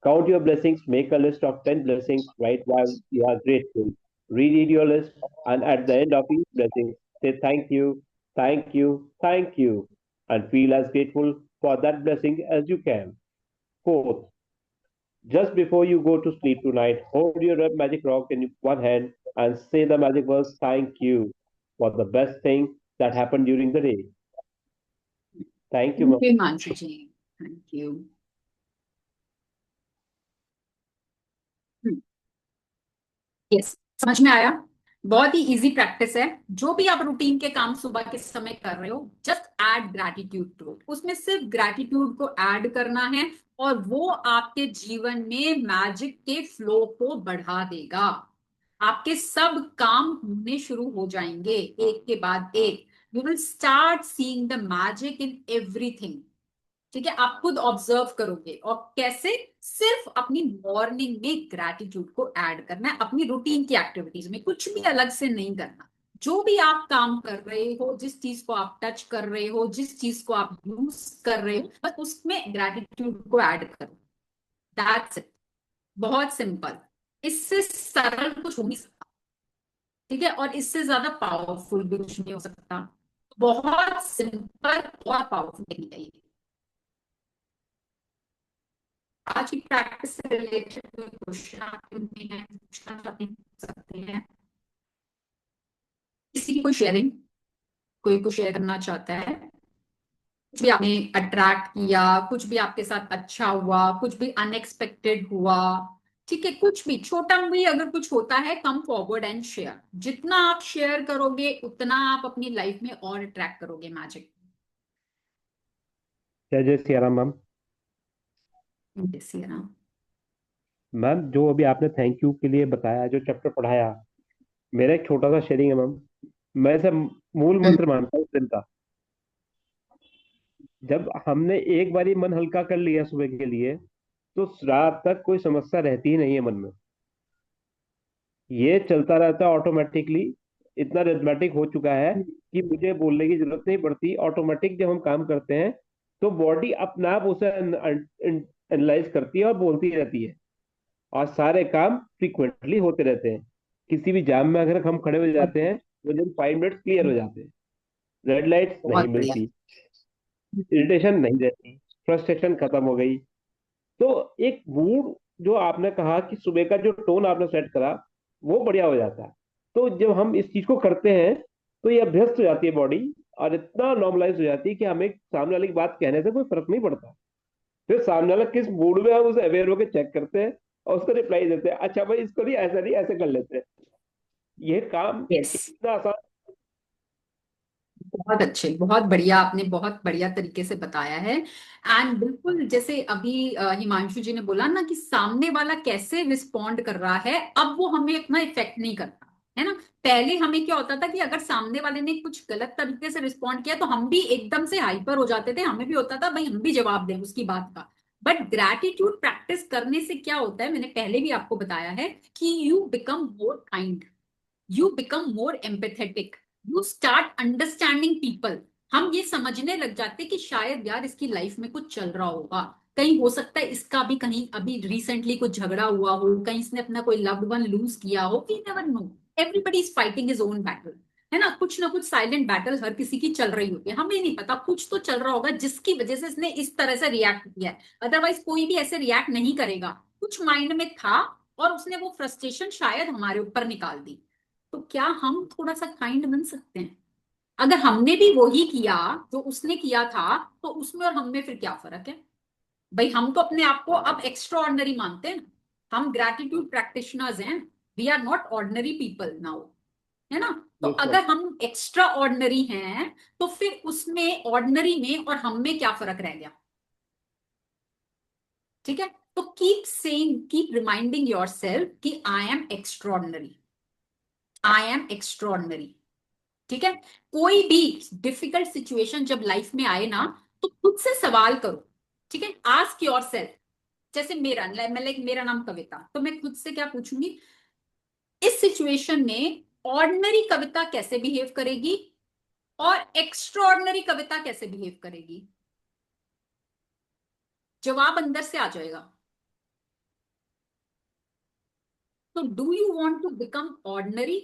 count your blessings, make a list of 10 blessings, write why you are grateful. Reread your list, and at the end of each blessing, say thank you, thank you, thank you, and feel as grateful for that blessing as you can. Fourth, just before you go to sleep tonight, hold your red magic rock in one hand and say the magic words thank you for the best thing that happened during the day. Thank you, ma'am. Thank you, Himanshu ji. Thank you. Yes, समझ में आया? बहुत ही easy practice है। जो भी आप routine के काम सुबह के समय कर रहे हो, just add gratitude to it. उसमें सिर्फ ग्रैटिट्यूड को ऐड करना है और वो आपके जीवन में मैजिक के फ्लो को बढ़ा देगा। आपके सब काम होने शुरू हो जाएंगे एक के बाद एक। You will start seeing the magic in everything. ठीक है, आप खुद ऑब्जर्व करोगे। और कैसे? सिर्फ अपनी मॉर्निंग में ग्रैटिट्यूड को ऐड करना है अपनी रूटीन की एक्टिविटीज में, कुछ भी अलग से नहीं करना। जो भी आप काम कर रहे हो, जिस चीज को आप टच कर रहे हो, जिस चीज को आप यूज कर रहे हो, बस उसमें ग्रैटिट्यूड को ऐड करो। That's it. बहुत सिंपल, इससे सरल कुछ हो नहीं सकता। ठीक है, और इससे ज्यादा पावरफुल भी कुछ नहीं हो सकता। बहुत सिंपल और पावरफुल टेक्निक है ये। आज की प्रैक्टिस से रिलेटेड कोई क्वेश्चन आपके मन में है, पूछना चाहते हैं, पूछ सकते हैं। किसी की कोई शेयरिंग, कोई को शेयर करना चाहता है? कुछ भी आपने अट्रैक्ट किया, कुछ भी आपके साथ अच्छा हुआ, कुछ भी अनएक्सपेक्टेड हुआ, ठीक है, कुछ भी छोटा भी अगर कुछ होता है, कम फॉरवर्ड एंड शेयर। जितना आप शेयर करोगे उतना आप अपनी लाइफ में और अट्रैक्ट करोगे मैजिक। जय सिया राम मैम। जय सिया राम। मैम, जो अभी आपने थैंक यू के लिए बताया, जो चैप्टर पढ़ाया, मेरा एक छोटा सा शेयरिंग है मैम। मैं इसे मूल मंत्र मानता हूँ इस दिन का। जब हमने एक बारी मन हल्का कर लिया सुबह के लिए, तो रात तक कोई समस्या रहती ही नहीं है मन में। ये चलता रहता है ऑटोमेटिकली। इतना रिदमेटिक हो चुका है कि मुझे बोलने की जरूरत नहीं पड़ती। ऑटोमेटिक जब हम काम करते हैं तो बॉडी अपने आप उसे एनालाइज करती है और बोलती रहती है, और सारे काम फ्रीक्वेंटली होते रहते हैं। किसी भी जाम में अगर हम खड़े हो जाते हैं, विद इन 5 मिनट्स क्लियर हो जाते हैं। रेड लाइट्स नहीं बहुत बढ़िया। मिलती, इरिटेशन नहीं रहती, फ्रस्ट्रेशन खत्म हो गई। तो एक मूड, जो आपने कहा कि सुबह का जो टोन आपने सेट करा, वो बढ़िया हो जाता है। तो जब हम इस चीज को करते हैं तो ये अभ्यस्त हो जाती है बॉडी, और इतना नॉर्मलाइज हो जाती है कि हमें सामने वाले की बात कहने से कोई फर्क नहीं पड़ता। फिर सामने वाला किस मूड में है उसे अवेयर होकर चेक करते हैं और उसको रिप्लाई देते हैं, अच्छा भाई इसको नहीं, ऐसा नहीं, ऐसे कर लेते हैं। ये काम यस, इतना आसान। बहुत अच्छे, बहुत बढ़िया, आपने बहुत बढ़िया तरीके से बताया है। एंड बिल्कुल जैसे अभी हिमांशु जी ने बोला ना कि सामने वाला कैसे रिस्पॉन्ड कर रहा है, अब वो हमें इतना इफेक्ट नहीं करता है ना। पहले हमें क्या होता था कि अगर सामने वाले ने कुछ गलत तरीके से रिस्पॉन्ड किया तो हम भी एकदम से हाइपर हो जाते थे। हमें भी होता था भाई हम भी जवाब दें उसकी बात का। बट ग्रैटिट्यूड प्रैक्टिस करने से क्या होता है, मैंने पहले भी आपको बताया है कि you become more kind, you become more empathetic, you start understanding people. हम ये समझने लग जाते कि शायद यार इसकी लाइफ में कुछ चल रहा होगा, कहीं हो सकता है इसका भी कहीं अभी रिसेंटली कुछ झगड़ा हुआ हो, कहीं इसने अपना कोई लव्ड वन लूज किया हो। We never know, everybody is fighting his own battle, है ना कुछ साइलेंट बैटल हर किसी की चल रही होती है। हमें नहीं पता, कुछ तो चल रहा होगा जिसकी वजह से इसने इस तरह से रिएक्ट किया है। अदरवाइज कोई भी ऐसे रिएक्ट नहीं करेगा। कुछ माइंड में था और उसने वो फ्रस्ट्रेशन शायद हमारे ऊपर निकाल दी। तो क्या हम थोड़ा सा काइंड बन सकते हैं? अगर हमने भी वही किया जो उसने किया था, तो उसमें और हम में फिर क्या फर्क है? भाई हम तो अपने आप को अब एक्स्ट्रा ऑर्डिनरी मानते हैं। हम ग्रैटिट्यूड प्रैक्टिशनर्स हैं। We are not ordinary people now. है ना? तो Yes, ma'am. अगर हम एक्स्ट्रा ऑर्डिनरी हैं तो फिर उसमें ऑर्डिनरी में और हम में क्या फर्क रह गया? ठीक है, तो keep saying, keep reminding yourself कि I am extraordinary, I am extraordinary. ठीक है, कोई भी डिफिकल्ट सिचुएशन जब लाइफ में आए ना तो खुद से सवाल करो। ठीक है, आस्क योरसेल्फ। जैसे मेरा नाम कविता, तो मैं खुद से क्या पूछूंगी, इस सिचुएशन में ऑर्डिनरी कविता कैसे बिहेव करेगी और एक्स्ट्रॉर्डिनरी कविता कैसे बिहेव करेगी? जवाब अंदर से आ जाएगा। तो do you want to become ordinary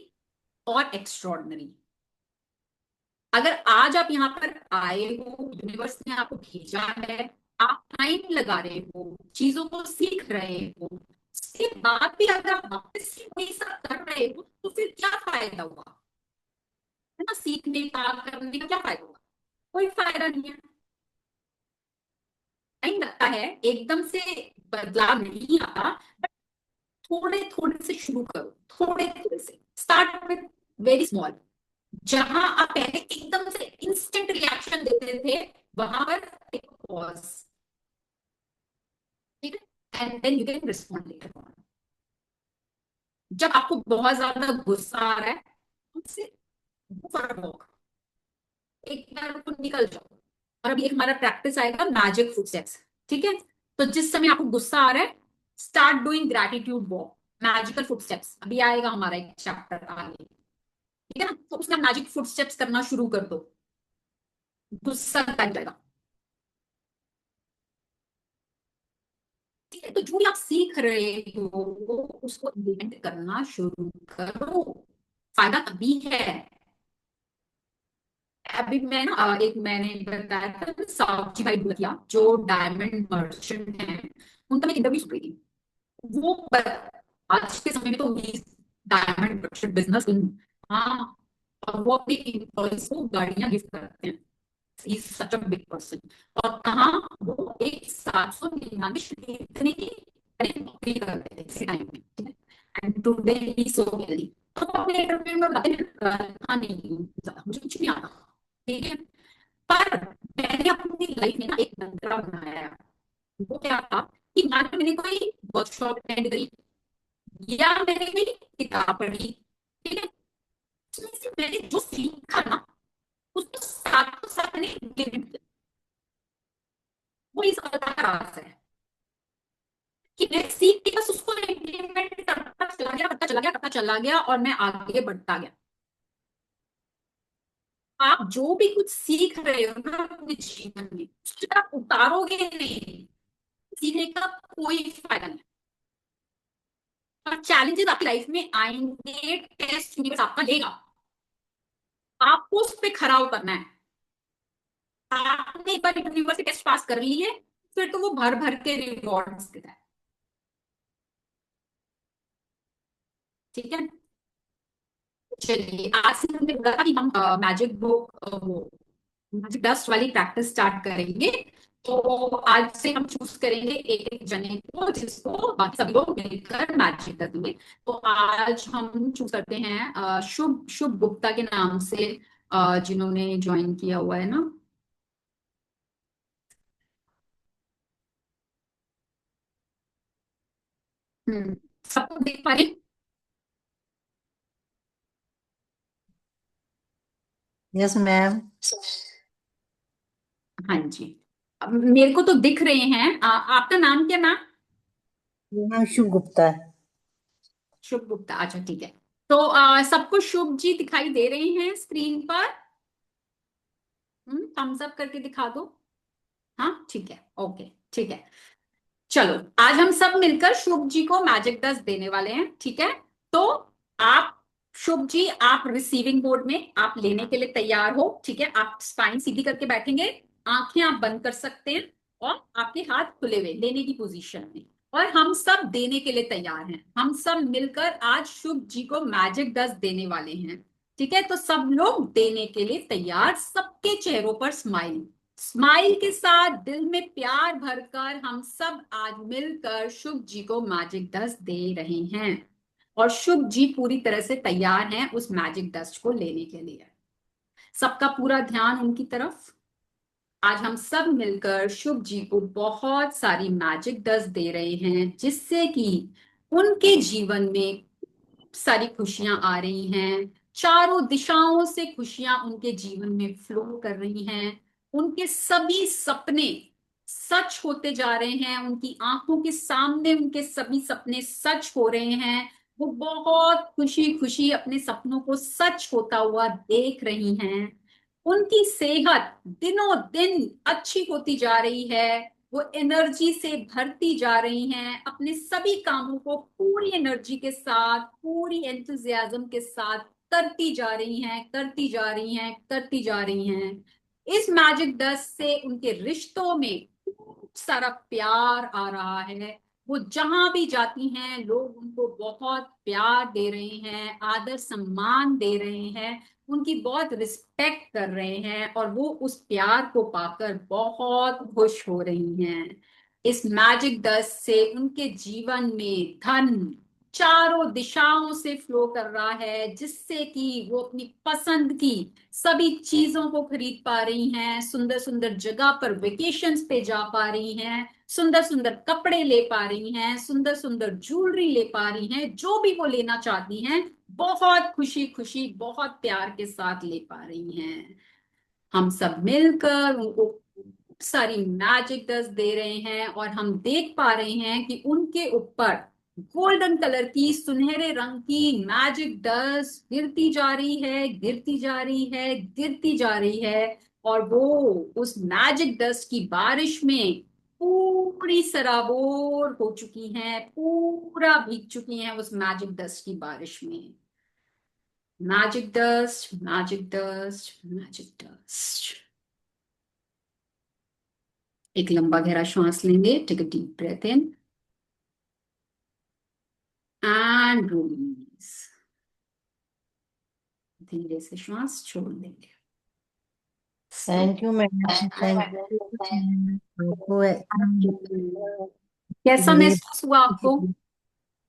और एक्स्ट्रॉर्डिनरी? अगर आज आप यहाँ पर आए हो, यूनिवर्स ने आपको भेजा है, आप टाइम लगा रहे हो, चीजों को सीख रहे हो, उसके बाद भी अगर आप वापस से वही सब कर रहे हो तो फिर क्या फायदा हुआ? है ना, सीखने का, करने का क्या फायदा हुआ? कोई फायदा नहीं है। टाइम लगता है, एकदम से बदलाव नहीं आता, बट थोड़े थोड़े से शुरू करो, थोड़े थोड़े से स्टार्ट विद वेरी स्मॉल। जहां आप पहले एकदम से इंस्टेंट रिएक्शन देते थे, वहां पर एक पॉज, ठीक है, and then you can respond later on. जब आपको बहुत ज्यादा गुस्सा आ रहा है, उससे go for a walk, एक बार को निकल जाओ। और अभी एक हमारा प्रैक्टिस आएगा मैजिक फुटस्टेप्स। ठीक है, तो जिस समय आपको गुस्सा आ रहा है, start doing gratitude walk, magical footsteps. अभी आएगा हमारा एक चैप्टर आगे, ठीक है ना, तो उसमें मैजिक फुटस्टेप्स करना शुरू कर दो, गुस्सा टल जाएगा। ठीक है, तो जो भी आप सीख रहे हो वो उसको इम्प्लीमेंट करना शुरू करो, फायदा तभी है। अभी मैं ना एक मैंने बताया था साक्षी भाई भूतिया जो डायमंड मर्चेंट हैं, उनका मैं इंटरव्यू सुन रही थी। वो आज के समय में तो डायमंड मर्चेंट बिजनेस, हाँ, और वो अपने एम्प्लॉइज को गाड़ियां गिफ्ट करते हैं। He's such a big person। और कहाँ वो एक 799 इतने की नौकरी कर रहे थे इसी टाइम में, ठीक है, and today he so healthy. तो अपने इंटरव्यू में बताते हैं, हाँ नहीं मुझे कुछ नहीं आता, ठीक है, पर मैंने अपनी लाइफ में ना एक मंत्रा बनाया है। वो क्या था कि मान लो मैंने कोई वर्कशॉप अटेंड करी या मैंने कोई किताब पढ़ी, ठीक है, उसमें से मैंने जो सीखा ना उसको साथ साथ मैंने implement किया। वो इस सफलता का राज है कि मैं सीख के बस उसको इम्प्लीमेंट करता चला गया, करता चला गया, करता चला गया, और मैं आगे बढ़ता गया। आप जो भी कुछ सीख रहे हो ना अपने जीवन में, उसको आप उतारोगे नहीं, सीखने का कोई फायदा नहीं। और चैलेंजेस आपकी लाइफ में आएंगे, टेस्ट यूनिवर्स आपका लेगा, आपको उस पर खरा उतरना है। आपने एक बार यूनिवर्स के टेस्ट पास कर लिए, फिर तो वो भर भर के रिवॉर्ड्स देता है। ठीक है, चलिए आज से हमने बोला था कि हम मैजिक बुक, वो मैजिक डस्ट वाली प्रैक्टिस स्टार्ट करेंगे। तो आज से हम चूज करेंगे एक एक जने को जिसको बाकी सभी लोग मिलकर मैजिक करेंगे। तो आज हम चूज करते हैं शुभ शुभ गुप्ता के नाम से, जिन्होंने ज्वाइन किया हुआ है ना। सबको देख पा रहे हैं? Yes ma'am. हाँ जी, अब मेरे को तो दिख रहे हैं। आपका नाम क्या मैम? नाम शुभ गुप्ता है। शुभ गुप्ता, अच्छा ठीक है। तो सबको शुभ जी दिखाई दे रहे हैं स्क्रीन पर? थम्स अप करके दिखा दो। हाँ ठीक है, ओके ठीक है। चलो आज हम सब मिलकर शुभ जी को मैजिक डस्ट देने वाले हैं, ठीक है। तो आप शुभ जी, आप रिसीविंग बोर्ड में आप लेने के लिए तैयार हो, ठीक है। आप स्पाइन सीधी करके बैठेंगे, आंखें आप बंद कर सकते हैं और आपके हाथ खुले हुए लेने की पोजीशन में, और हम सब देने के लिए तैयार हैं। हम सब मिलकर आज शुभ जी को मैजिक डस्ट देने वाले हैं, ठीक है। तो सब लोग देने के लिए तैयार, सबके चेहरों पर स्माइल, स्माइल के साथ दिल में प्यार भरकर हम सब आज मिलकर शुभ जी को मैजिक डस्ट दे रहे हैं। और शुभ जी पूरी तरह से तैयार हैं उस मैजिक डस्ट को लेने के लिए। सबका पूरा ध्यान उनकी तरफ। आज हम सब मिलकर शुभ जी को बहुत सारी मैजिक डस्ट दे रहे हैं, जिससे कि उनके जीवन में सारी खुशियां आ रही हैं। चारों दिशाओं से खुशियां उनके जीवन में फ्लो कर रही हैं। उनके सभी सपने सच होते जा रहे हैं। उनकी आंखों के सामने उनके सभी सपने सच हो रहे हैं। वो बहुत खुशी खुशी अपने सपनों को सच होता हुआ देख रही हैं। उनकी सेहत दिनों दिन अच्छी होती जा रही है। वो एनर्जी से भरती जा रही हैं। अपने सभी कामों को पूरी एनर्जी के साथ, पूरी एंथुजियाज्म के साथ करती जा रही हैं, करती जा रही हैं, करती जा रही हैं। इस मैजिक डस्ट से उनके रिश्तों में खूब सारा प्यार आ रहा है। वो जहां भी जाती हैं लोग उनको बहुत प्यार दे रहे हैं, आदर सम्मान दे रहे हैं, उनकी बहुत रिस्पेक्ट कर रहे हैं, और वो उस प्यार को पाकर बहुत खुश हो रही हैं। इस मैजिक डस्ट से उनके जीवन में धन चारों दिशाओं से फ्लो कर रहा है, जिससे कि वो अपनी पसंद की सभी चीजों को खरीद पा रही हैं, सुंदर सुंदर जगह पर वेकेशंस पे जा पा रही हैं, सुंदर सुंदर कपड़े ले पा रही हैं, सुंदर सुंदर ज्वेलरी ले पा रही हैं। जो भी वो लेना चाहती हैं बहुत खुशी खुशी, बहुत प्यार के साथ ले पा रही हैं। हम सब मिलकर उनको सारी मैजिक डस्ट दे रहे हैं, और हम देख पा रहे हैं कि उनके ऊपर गोल्डन कलर की, सुनहरे रंग की मैजिक डस्ट गिरती जा रही है, गिरती जा रही है, गिरती जा रही है। और वो उस मैजिक डस्ट की बारिश में पूरी सराबोर हो चुकी हैं, पूरा भीग चुकी हैं उस मैजिक डस्ट की बारिश में। Magic dust, magic dust, magic dust. एक लंबा गहरा श्वास लेंगे। Take a deep breath in and release. धीरे से श्वास छोड़ देंगे। Thank you ma'am, thank you आपको। कैसा ये महसूस हुआ आपको?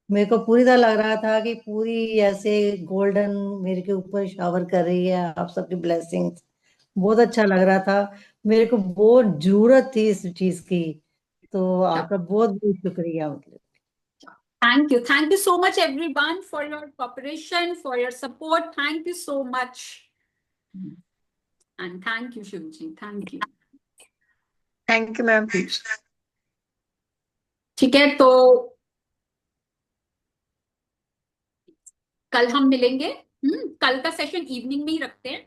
मेरे को पूरी तरह लग रहा था कि पूरी ऐसे गोल्डन मेरे के ऊपर शावर कर रही है आप सबकी ब्लेसिंग्स। बहुत अच्छा लग रहा था। मेरे को बहुत जरूरत थी इस चीज की। तो आपका बहुत बहुत शुक्रिया। मतलब Thank you so much everyone for your cooperation, for your support. Thank you so much. And thank you Shivji, thank you. Thank you ma'am. ठीक है, तो कल हम मिलेंगे। कल का सेशन इवनिंग में ही रखते हैं।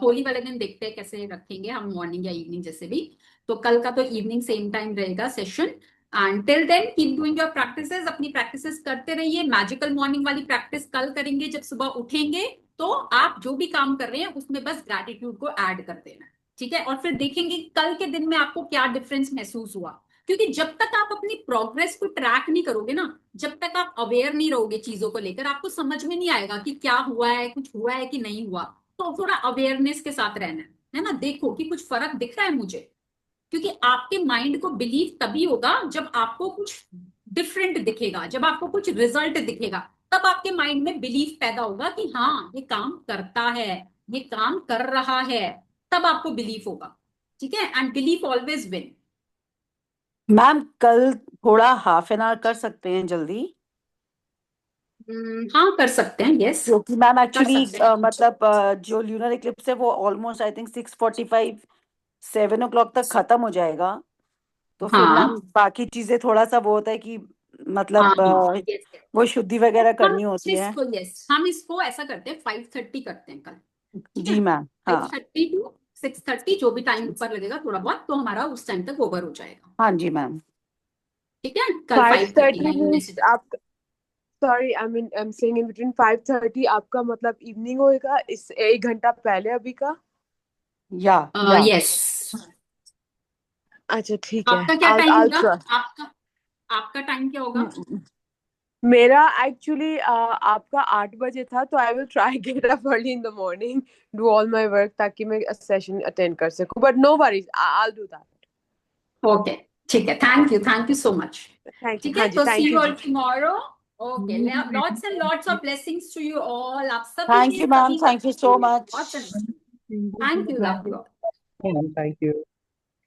होली वाले दिन देखते हैं कैसे रखेंगे हम, मॉर्निंग या इवनिंग जैसे भी। तो कल का तो इवनिंग सेम टाइम रहेगा session. And till then keep doing your practices, अपनी प्रैक्टिसेस करते रहिए। मैजिकल मॉर्निंग वाली प्रैक्टिस कल करेंगे जब सुबह उठेंगे। तो आप जो भी काम कर रहे हैं उसमें बस ग्रैटिट्यूड को ऐड कर देना, ठीक है? और फिर देखेंगे कल के दिन में आपको क्या डिफरेंस महसूस हुआ। क्योंकि जब तक आप अपनी प्रोग्रेस को ट्रैक नहीं करोगे ना, जब तक आप अवेयर नहीं रहोगे चीजों को लेकर, आपको समझ में नहीं आएगा कि क्या हुआ है, कुछ हुआ है कि नहीं हुआ। तो थोड़ा अवेयरनेस के साथ रहना है ना। देखो कि कुछ फर्क दिख रहा है मुझे, क्योंकि आपके माइंड को बिलीव तभी होगा जब आपको कुछ डिफरेंट दिखेगा, जब आपको कुछ रिजल्ट दिखेगा, तब आपके माइंड में बिलीव पैदा होगा कि हाँ ये काम करता है, ये काम कर रहा है। तब आपको बिलीव होगा, ठीक है? And believe always win. Ma'am कल थोड़ा हाफ एन आवर कर सकते हैं जल्दी? हाँ कर सकते हैं, यस क्योंकि मैम कर एक्चुअली सकते हैं। मतलब जो ल्यूनर इक्लिप्स है वो ऑलमोस्ट आई थिंक 6:45 7 o'clock तक खत्म हो जाएगा। तो फिर मैम हाँ बाकी चीजें थोड़ा सा वो होता है कि मतलब हाँ यस। वो शुद्धि वगैरह हम करनी होती है। इसको यस हम इसको ऐसा करते हैं, 5:30 करते हैं कल, ठीक है? जी मैम, हाँ 5:30 to 6:30 जो भी टाइम ऊपर लगेगा थोड़ा बहुत, तो हमारा उस टाइम तक ओवर हो जाएगा। हाँ जी मैम। ठीक है, कल 5:30 5:30 means आप sorry I am saying in between 5:30 आपका मतलब इवनिंग होएगा इस 1 घंटा पहले अभी का। या यस। अच्छा ठीक है। आपका क्या टाइम I'll होगा? try. आपका टाइम क्या होगा? मेरा एक्चुअली आपका 8 बजे था, तो I will try get up early in the morning, do all my work ताकि मैं सेशन अटेंड कर सकूं। But no worries, I will do that. Okay ठीक है, thank you so much. Thank you. ठीक हाँ है, जी, तो see thank you you all जी। Tomorrow. Okay, lots and lots of blessings to you all. आप सभी Thank ने you, ma'am. सभी Thank you so much. lots and thank you, love you all. Thank you.